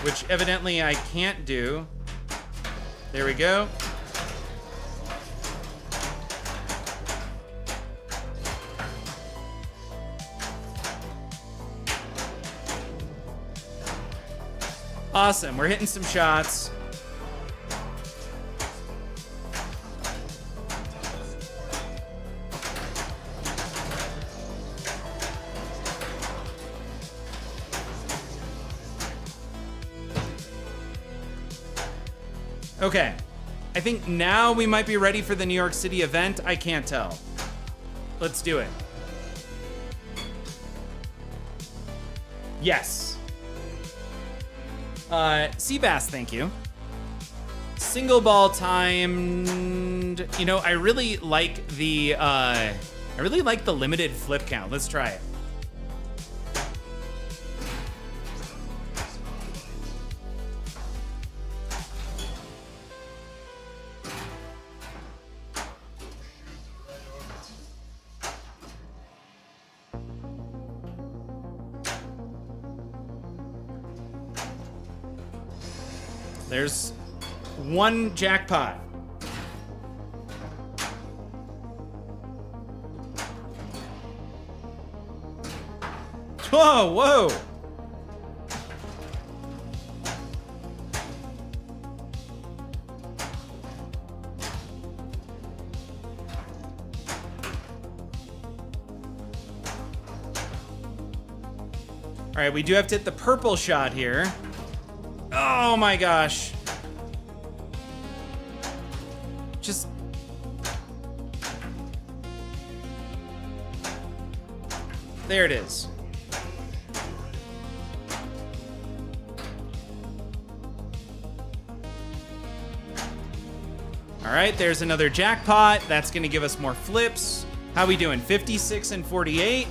Speaker 3: which evidently I can't do. There we go. Awesome, we're hitting some shots. Okay, I think now we might be ready for the New York City event. I can't tell. Let's do it. Yes. Seabass, thank you. Single ball timed. You know, I really like the I really like the limited flip count. Let's try it. There's one jackpot. Whoa, whoa. All right, we do have to hit the purple shot here. Oh my gosh. Just... There it is. All right, there's another jackpot. That's gonna give us more flips. How we doing? 56 and 48.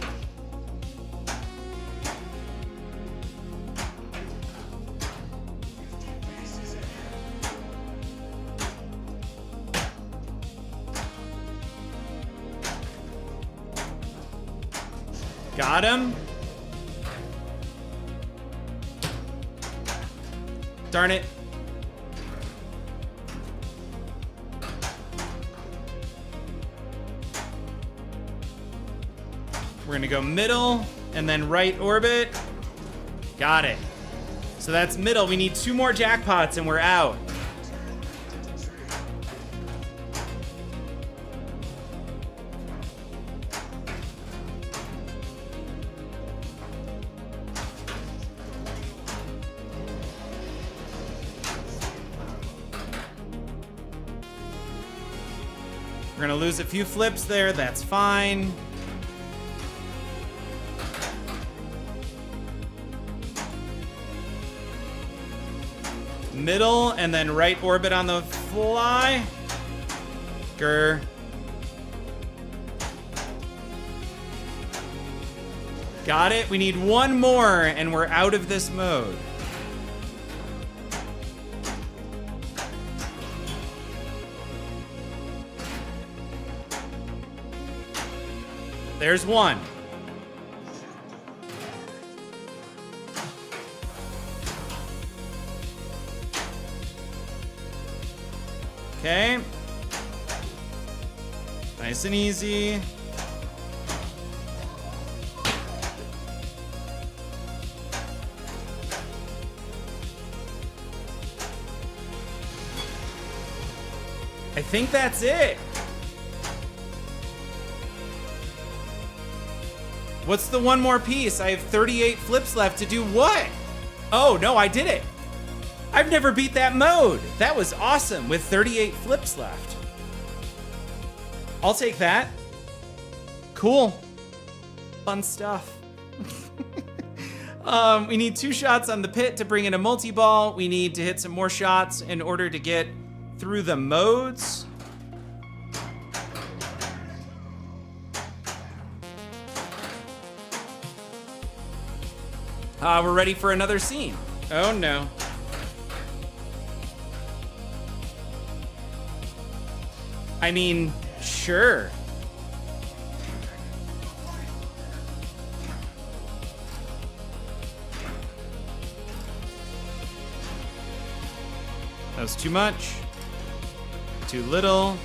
Speaker 3: Got him. Darn it. We're gonna go middle and then right orbit. Got it. So that's middle. We need 2 more jackpots and we're out. We're gonna lose a few flips there, that's fine. Middle and then right orbit on the fly. Grr. Got it, we need 1 more and we're out of this mode. There's 1. Okay. Nice and easy. I think that's it. What's the 1 more piece? I have 38 flips left to do what? Oh, no, I did it. I've never beat that mode. That was awesome with 38 flips left. I'll take that. Cool. Fun stuff. We need 2 shots on the pit to bring in a multi-ball. We need to hit some more shots in order to get through the modes. We're ready for another scene. Oh no. I mean, sure. That was too much. Too little.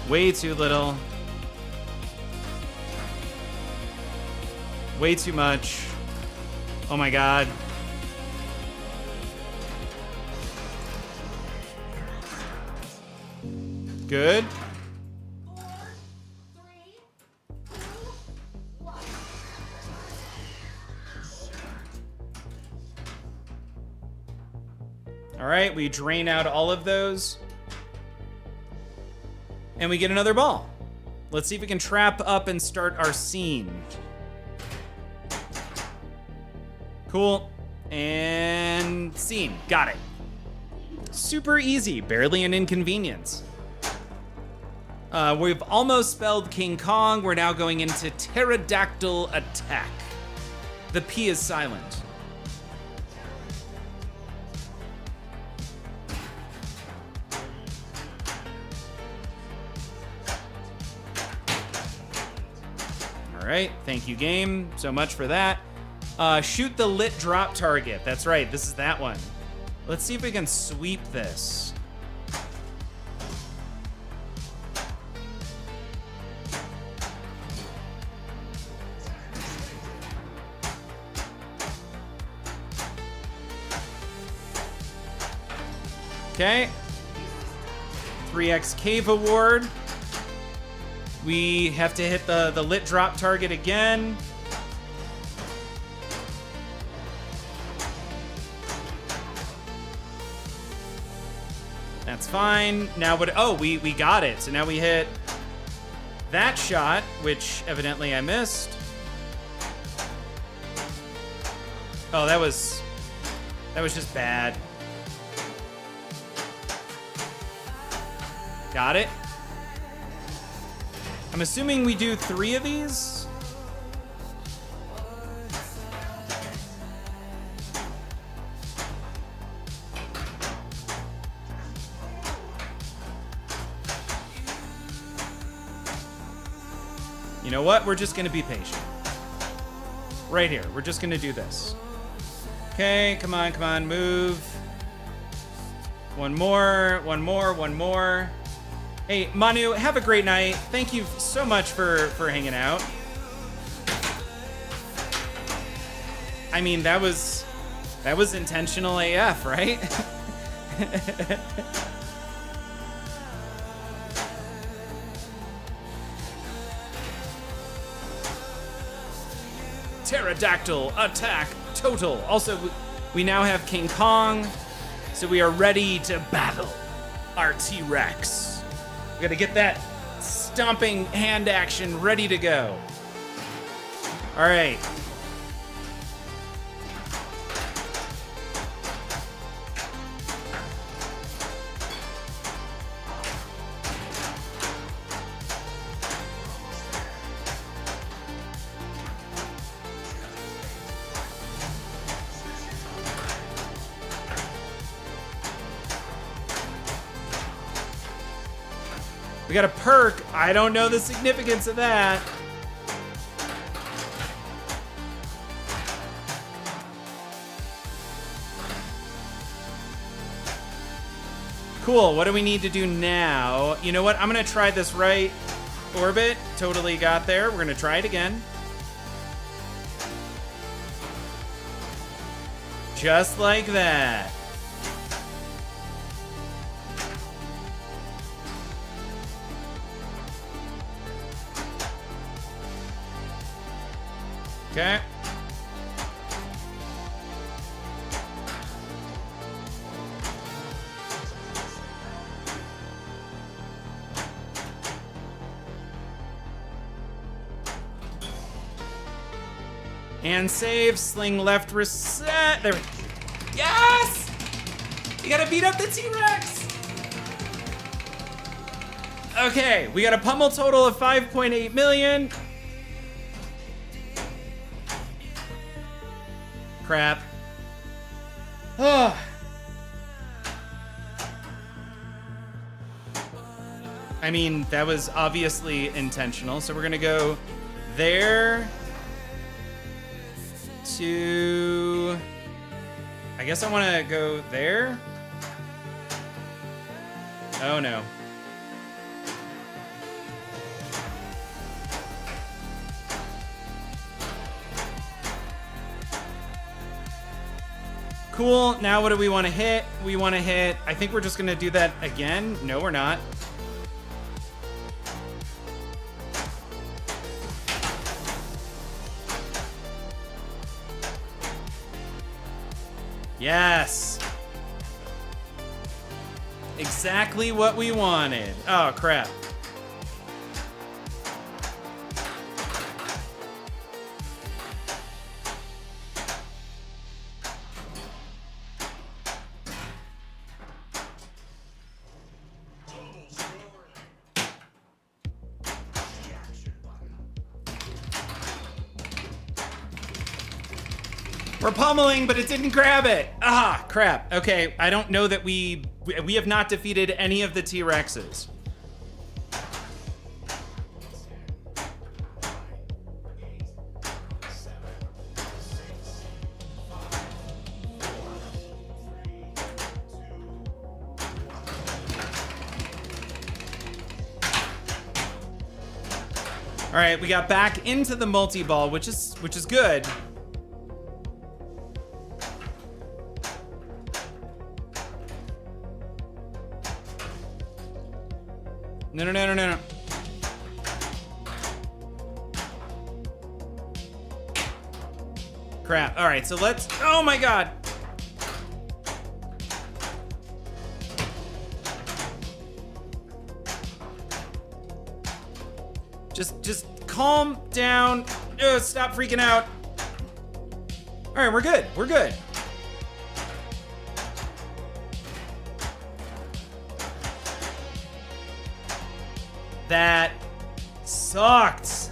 Speaker 3: Way too little. Way too much. Oh my god. Good.
Speaker 2: 4, 3, 2, 1.
Speaker 3: All right, we drain out all of those. And we get another ball. Let's see if we can trap up and start our scene. Cool. And scene. Got it. Super easy. Barely an inconvenience. We've almost spelled King Kong. We're now going into pterodactyl attack. The P is silent. All right, thank you, game, so much for that. Shoot the lit drop target. That's right, this is that one. Let's see if we can sweep this. Okay. 3x cave award. We have to hit the lit drop target again. That's fine. Now what? Oh, we got it. So now we hit that shot, which evidently I missed. Oh, that was just bad. Got it. I'm assuming we do 3 of these. You know what? We're just gonna be patient. Right here. We're just gonna do this. Okay, come on, move. One more. Hey, Manu, have a great night. Thank you so much for hanging out. I mean, that was intentional AF, right? Pterodactyl attack total. Also, we now have King Kong, so we are ready to battle our T-Rex. We gotta get that stomping hand action ready to go. All right. We got a perk. I don't know the significance of that. Cool, what do we need to do now? You know what, I'm gonna try this right orbit. Totally got there. We're gonna try it again. Just like that. Okay. And save, sling left, reset. There we go. Yes! You gotta beat up the T-Rex. Okay, we got a pummel total of 5.8 million. Crap. Oh. I mean, that was obviously intentional. So we're gonna go there to... I guess I wanna go there. Oh no. Cool, now what do we want to hit? We want to hit, I think we're just going to do that again. No, we're not. Yes. Exactly what we wanted. Oh, crap. We're pummeling, but it didn't grab it. Ah, crap. Okay, I don't know that we have not defeated any of the T-Rexes. All right, we got back into the multi-ball, which is good. No. Crap. All right, so let's, oh my God. Just calm down. Stop freaking out. All right, we're good. We're good. That sucked.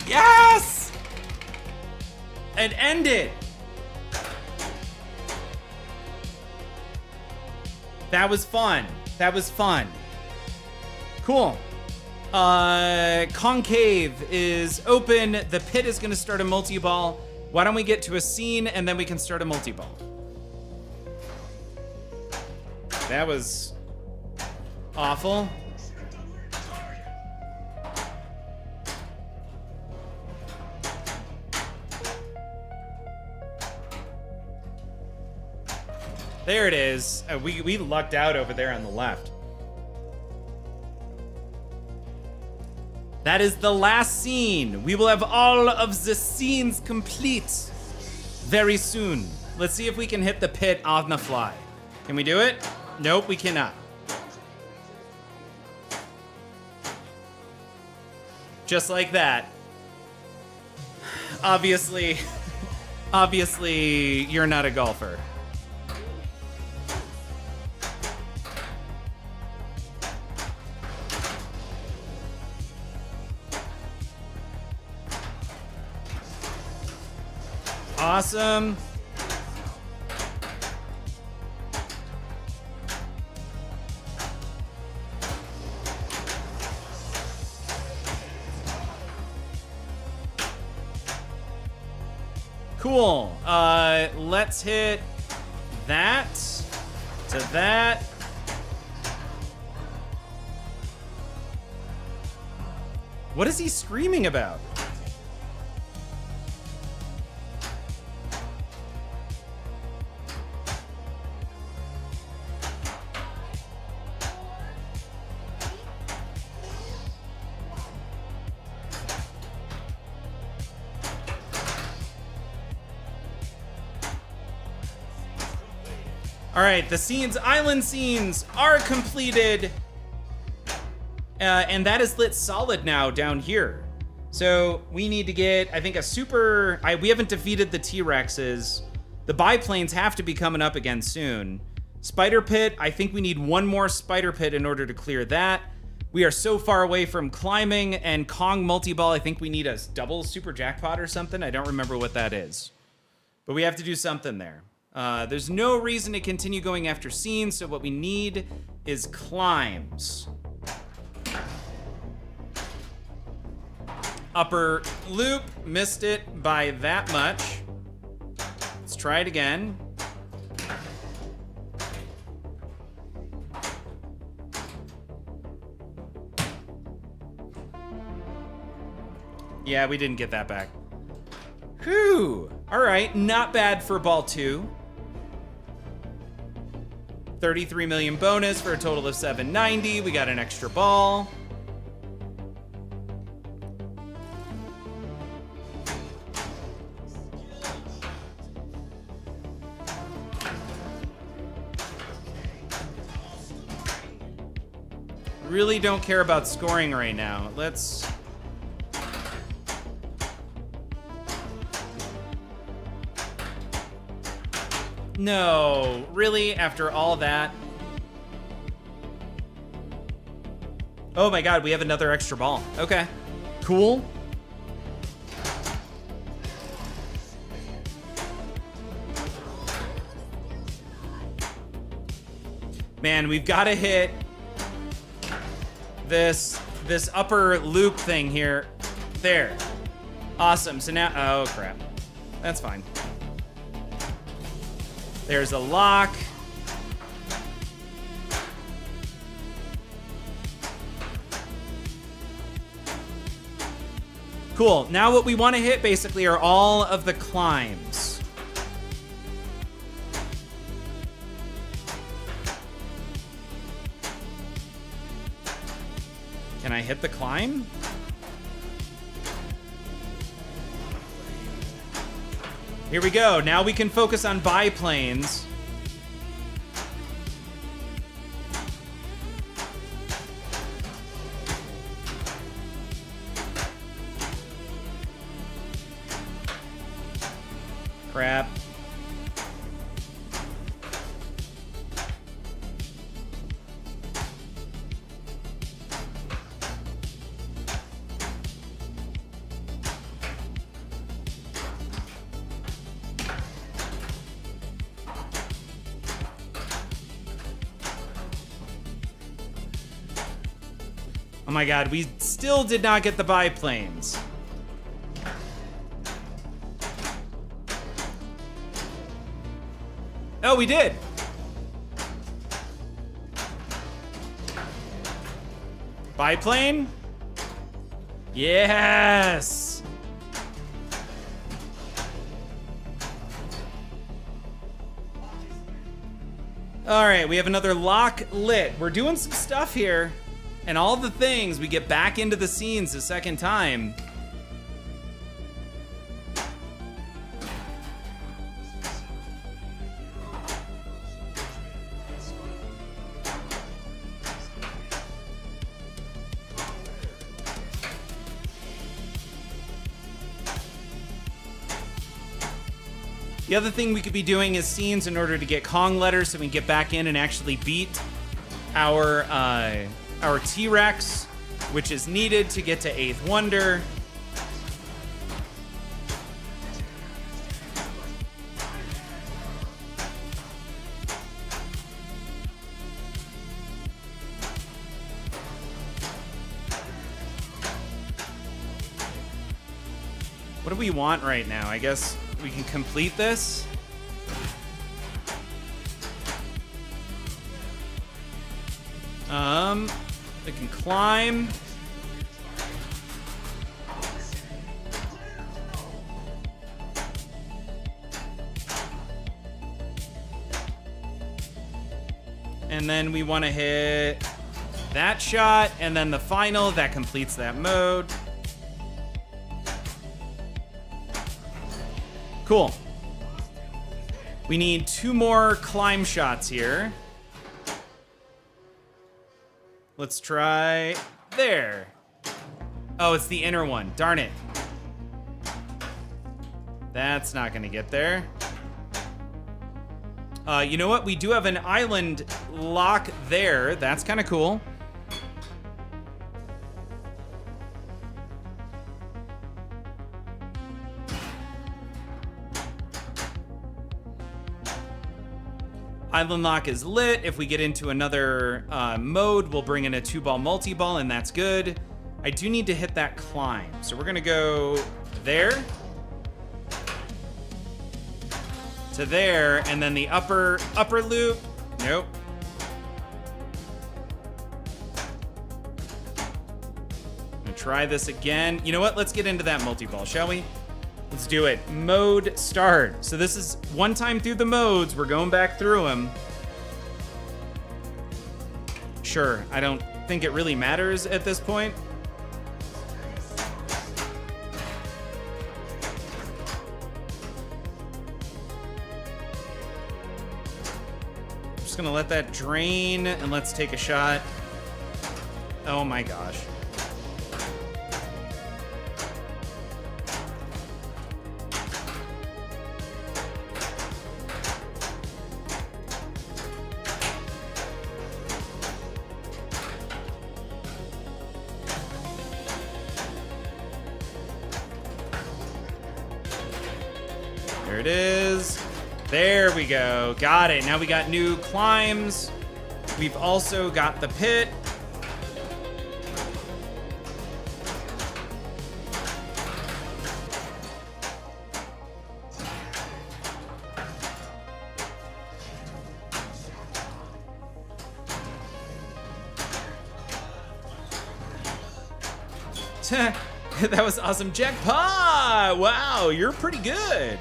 Speaker 3: Yes! And end it. That was fun. That was fun. Cool. Concave is open. The pit is gonna start a multi-ball. Why don't we get to a scene and then we can start a multi-ball? That was awful. There it is. We lucked out over there on the left. That is the last scene. We will have all of the scenes complete very soon. Let's see if we can hit the pit on the fly. Can we do it? Nope, we cannot. Just like that. Obviously, you're not a golfer. Awesome. Cool. Let's hit that to that. What is he screaming about? All right, the scenes, island scenes are completed. And that is lit solid now down here. So we need to get, I think, a super, we haven't defeated the T-Rexes. The biplanes have to be coming up again soon. Spider Pit, I think we need one more Spider Pit in order to clear that. We are so far away from climbing, and Kong multi-ball, I think we need a double super jackpot or something. I don't remember what that is. But we have to do something there. There's no reason to continue going after scenes, so what we need is climbs. Upper loop, missed it by that much. Let's try it again. Yeah, we didn't get that back. Whew. All right, not bad for ball 2. 33 million bonus for a total of 790. We got an extra ball. Really don't care about scoring right now. Let's No, really? After all that? Oh my god, we have another extra ball. Okay, cool. Man, we've got to hit this upper loop thing here. There. Awesome. So now, oh crap. That's fine. There's a lock. Cool. Now what we want to hit basically are all of the climbs. Can I hit the climb? Here we go. Now we can focus on biplanes. Crap. Oh my god, we still did not get the biplanes. Oh, we did. Biplane? Yes. All right, we have another lock lit. We're doing some stuff here. And all the things, we get back into the scenes a second time. The other thing we could be doing is scenes in order to get Kong letters so we can get back in and actually beat our T-Rex, which is needed to get to 8th Wonder. What do we want right now? I guess we can complete this. They can climb. And then we want to hit that shot, and then the final, that completes that mode. Cool. We need 2 more climb shots here. Let's try there. Oh, it's the inner one. Darn it. That's not gonna get there. You know what? We do have an island lock there. That's kind of cool. Island lock is lit. If we get into another mode, we'll bring in a 2-ball multi-ball, and that's good. I do need to hit that climb. So we're gonna go there to there, and then the upper loop. Nope. I'm gonna try this again. You know what? Let's get into that multi-ball, shall we? Let's do it. Mode start. So this is one time through the modes. We're going back through them. Sure, I don't think it really matters at this point. I'm just gonna let that drain and let's take a shot. Oh my gosh. There it is. There we go. Got it. Now we got new climbs. We've also got the pit. That was awesome. Jackpot! Wow, you're pretty good.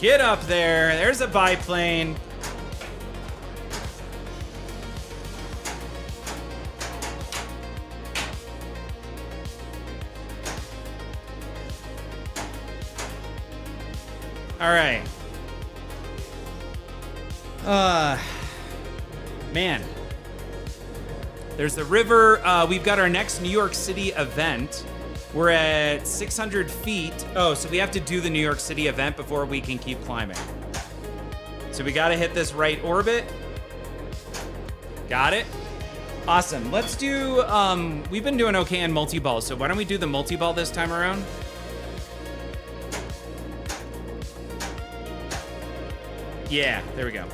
Speaker 3: Get up there. There's a biplane. All right. Man. There's the river. We've got our next New York City event. We're at 600 feet. Oh, so we have to do the New York City event before we can keep climbing. So we got to hit this right orbit. Got it. Awesome. Let's do, we've been doing okay in multi-ball, so why don't we do the multi-ball this time around? Yeah, there we go.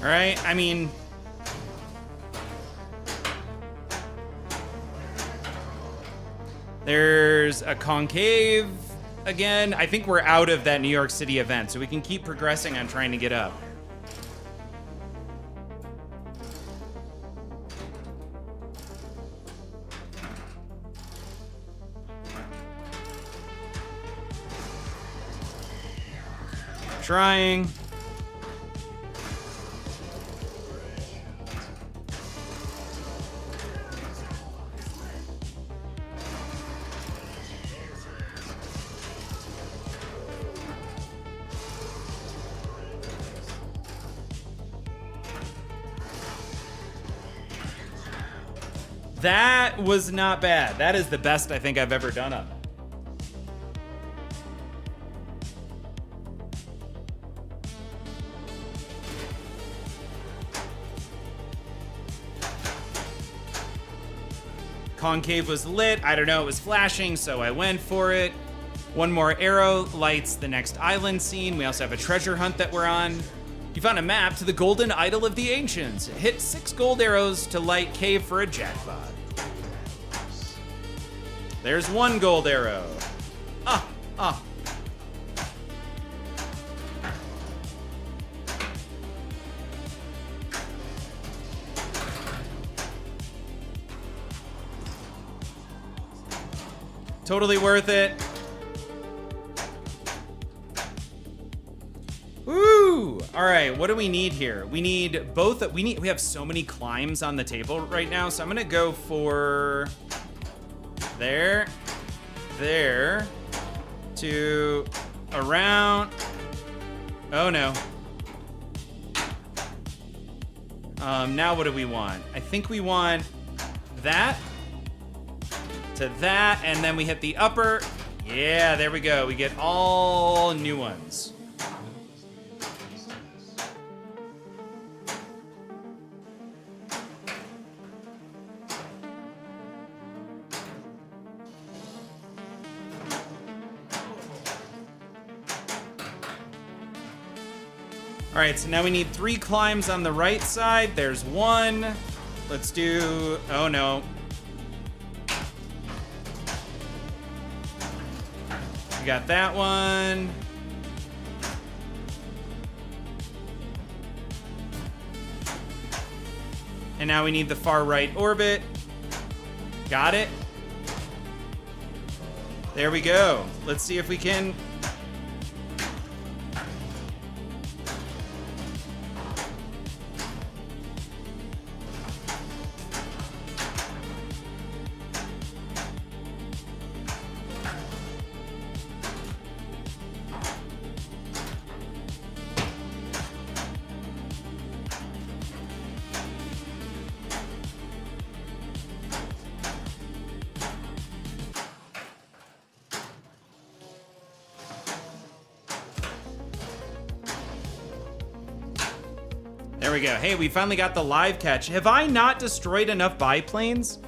Speaker 3: All right, I mean, there's a concave again. I think we're out of that New York City event, so we can keep progressing on trying to get up. Trying. That was not bad. That is the best I think I've ever done on it. Concave was lit. I don't know, it was flashing, so I went for it. One more arrow lights the next island scene. We also have a treasure hunt that we're on. You found a map to the golden idol of the ancients. Hit 6 gold arrows to light cave for a jackpot. There's 1 gold arrow. Ah. Totally worth it. Woo! All right, what do we need here? We need both. We have so many climbs on the table right now, so I'm gonna go for there, to around. Oh no. Now what do we want? I think we want that to that, and then we hit the upper. Yeah, there we go. We get all new ones. All right, so now we need 3 climbs on the right side. There's 1. Let's do, oh no. We got that one. And now we need the far right orbit. Got it. There we go. Let's see if we can. There we go. Hey, we finally got the live catch. Have I not destroyed enough biplanes?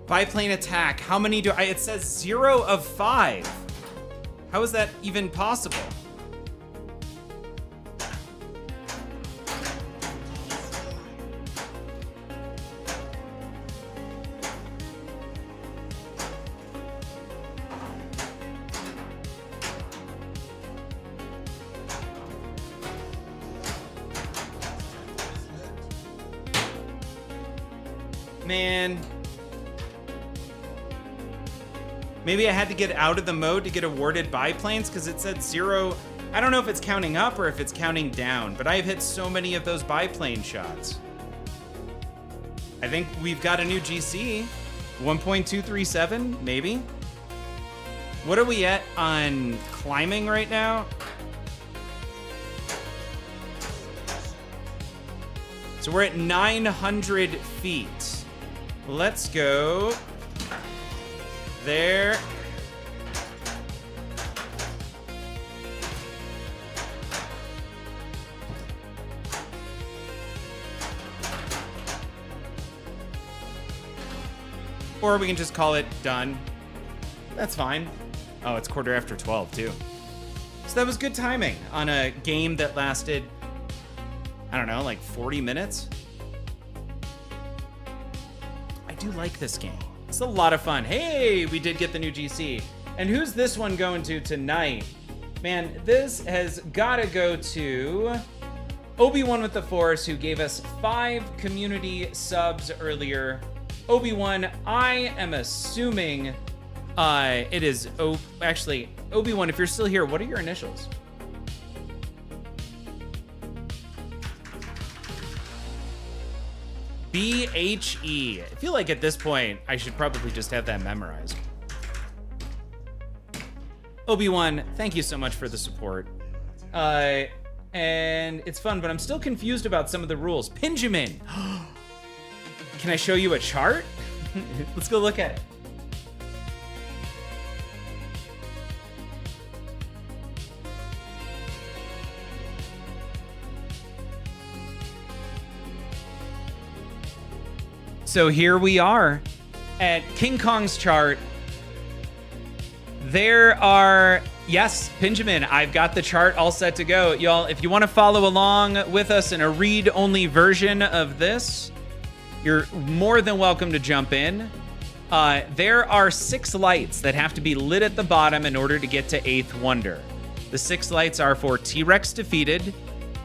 Speaker 3: Biplane attack. How many do I? It says 0 of 5. How is that even possible? Man. Maybe I had to get out of the mode to get awarded biplanes because it said 0. I don't know if it's counting up or if it's counting down, but I've hit so many of those biplane shots. I think we've got a new GC. 1.237, maybe? What are we at on climbing right now? So we're at 900 feet. Let's go there. Or we can just call it done. That's fine. Oh, it's 12:15 too. So that was good timing on a game that lasted, I don't know, like 40 minutes. I do like this game. It's a lot of fun. Hey, we did get the new GC. And who's this one going to tonight? Man, this has got to go to Obi-Wan with the Force, who gave us 5 community subs earlier. Obi-Wan, I am assuming it is... actually, Obi-Wan, if you're still here, what are your initials? BHE. I feel like at this point, I should probably just have that memorized. Obi-Wan, thank you so much for the support. And it's fun, but I'm still confused about some of the rules. Pinjamin! Can I show you a chart? Let's go look at it. So here we are at King Kong's chart. There are, yes, Pinjamin, I've got the chart all set to go. Y'all, if you want to follow along with us in a read-only version of this, you're more than welcome to jump in. There are 6 lights that have to be lit at the bottom in order to get to 8th Wonder. The 6 lights are for T-Rex defeated,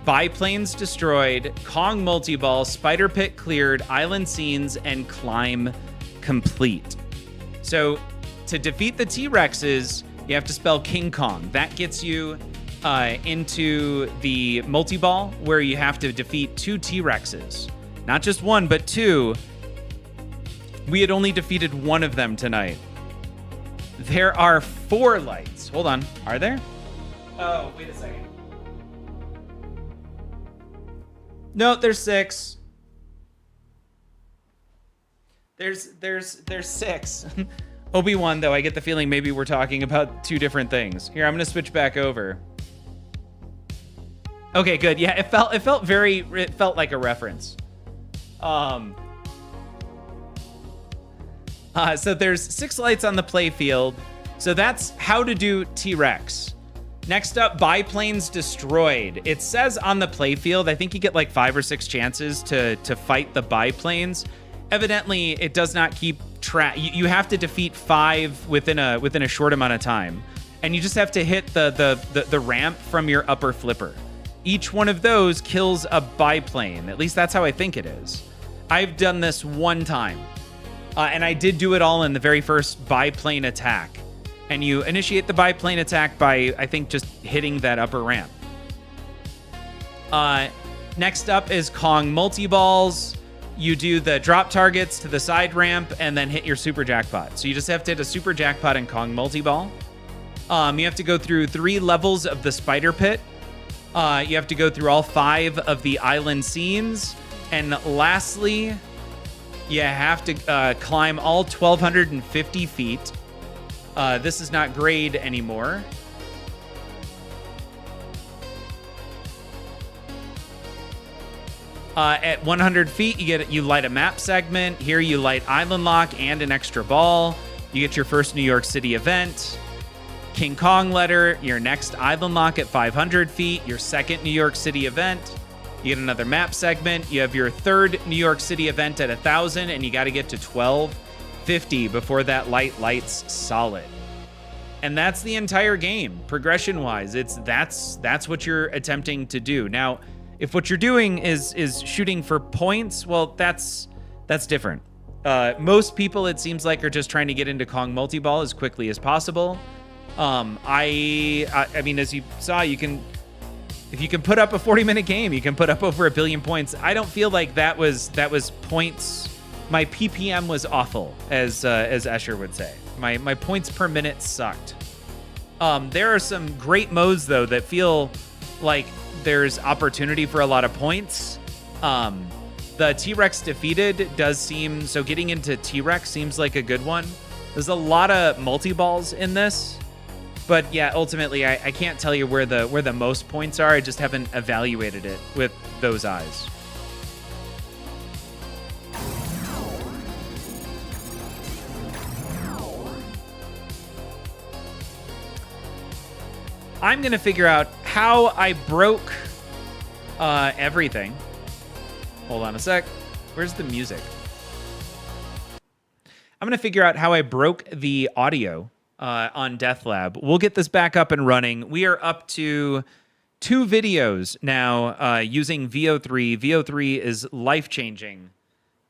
Speaker 3: biplanes destroyed, Kong multi-ball, spider pit cleared, island scenes, and climb complete. So to defeat the T-Rexes, you have to spell King Kong. That gets you into the multi-ball, where you have to defeat 2 T-Rexes. Not just 1, but 2. We had only defeated 1 of them tonight. There are 4 lights. Hold on. Are there? Oh, wait a second. No, there's 6. There's 6. Obi-Wan, though, I get the feeling maybe we're talking about 2 different things. Here, I'm gonna switch back over. Okay, good. Yeah, it felt like a reference. So there's 6 lights on the play field. So that's how to do T-Rex. Next up, biplanes destroyed. It says on the playfield, I think you get like 5 or 6 chances to fight the biplanes. Evidently, it does not keep track. You have to defeat 5 within a short amount of time, and you just have to hit the ramp from your upper flipper. Each one of those kills a biplane. At least that's how I think it is. I've done this one time, and I did do it all in the very first biplane attack. And you initiate the biplane attack by, I think, just hitting that upper ramp. Next up is Kong multi-balls. You do the drop targets to the side ramp and then hit your super jackpot. So you just have to hit a super jackpot in Kong multi-ball. You have to go through 3 levels of the spider pit. You have to go through all 5 of the island scenes. And lastly, you have to climb all 1,250 feet. This is not grade anymore. At 100 feet, you light a map segment. Here you light Island Lock and an extra ball. You get your first New York City event. King Kong letter, your next Island Lock at 500 feet, your second New York City event. You get another map segment. You have your third New York City event at 1,000, and you got to get to 1,250 before that light lights solid. And that's the entire game, progression-wise. That's what you're attempting to do. Now, if what you're doing is shooting for points, well, that's different. Most people, it seems like, are just trying to get into Kong multi-ball as quickly as possible. I mean, as you saw, if you can put up a 40-minute game, you can put up over 1 billion points. I don't feel like that was points. My PPM was awful, as Escher would say. My points per minute sucked. There are some great modes, though, that feel like there's opportunity for a lot of points. The T-Rex defeated does seem... So getting into T-Rex seems like a good one. There's a lot of multi-balls in this. But yeah, ultimately, I can't tell you where the most points are. I just haven't evaluated it with those eyes. I'm going to figure out how I broke everything. Hold on a sec. Where's the music? I'm going to figure out how I broke the audio on DeathLab. We'll get this back up and running. We are up to 2 videos now using VO3. VO3 is life-changing.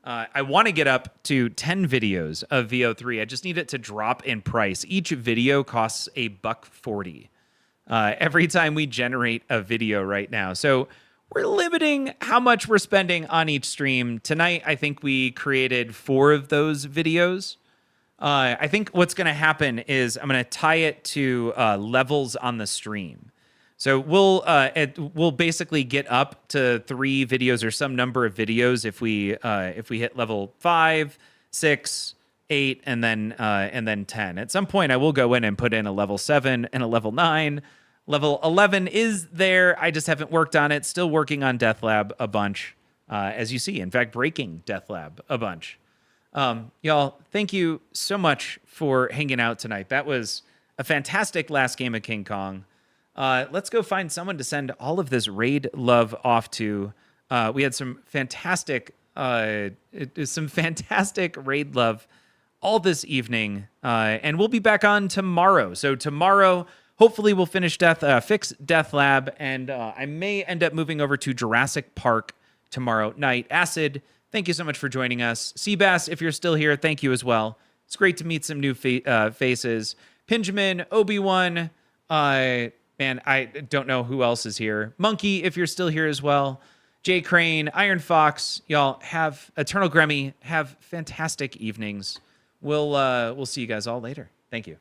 Speaker 3: I want to get up to 10 videos of VO3. I just need it to drop in price. Each video costs $1.40. Every time we generate a video right now. So we're limiting how much we're spending on each stream. Tonight, I think we created 4 of those videos. I think what's going to happen is I'm going to tie it to levels on the stream. So we'll basically get up to 3 videos or some number of videos if we hit level 5, 6, 8, and then 10. At some point, I will go in and put in a level 7 and a level 9. Level 11 is there. I just haven't worked on it. Still working on DeathLab a bunch, as you see. In fact, breaking DeathLab a bunch. Y'all, thank you so much for hanging out tonight. That was a fantastic last game of King Kong. Let's go find someone to send all of this raid love off to. We had some fantastic raid love all this evening, and we'll be back on tomorrow. So tomorrow, hopefully, we'll fix DeathLab, and I may end up moving over to Jurassic Park tomorrow night. Acid, thank you so much for joining us. Seabass, if you're still here, thank you as well. It's great to meet some new faces. Pinjamin, Obi-Wan, man, I don't know who else is here. Monkey, if you're still here as well. Jay Crane, Iron Fox, y'all have Eternal Gremmy. Have fantastic evenings. We'll see you guys all later. Thank you.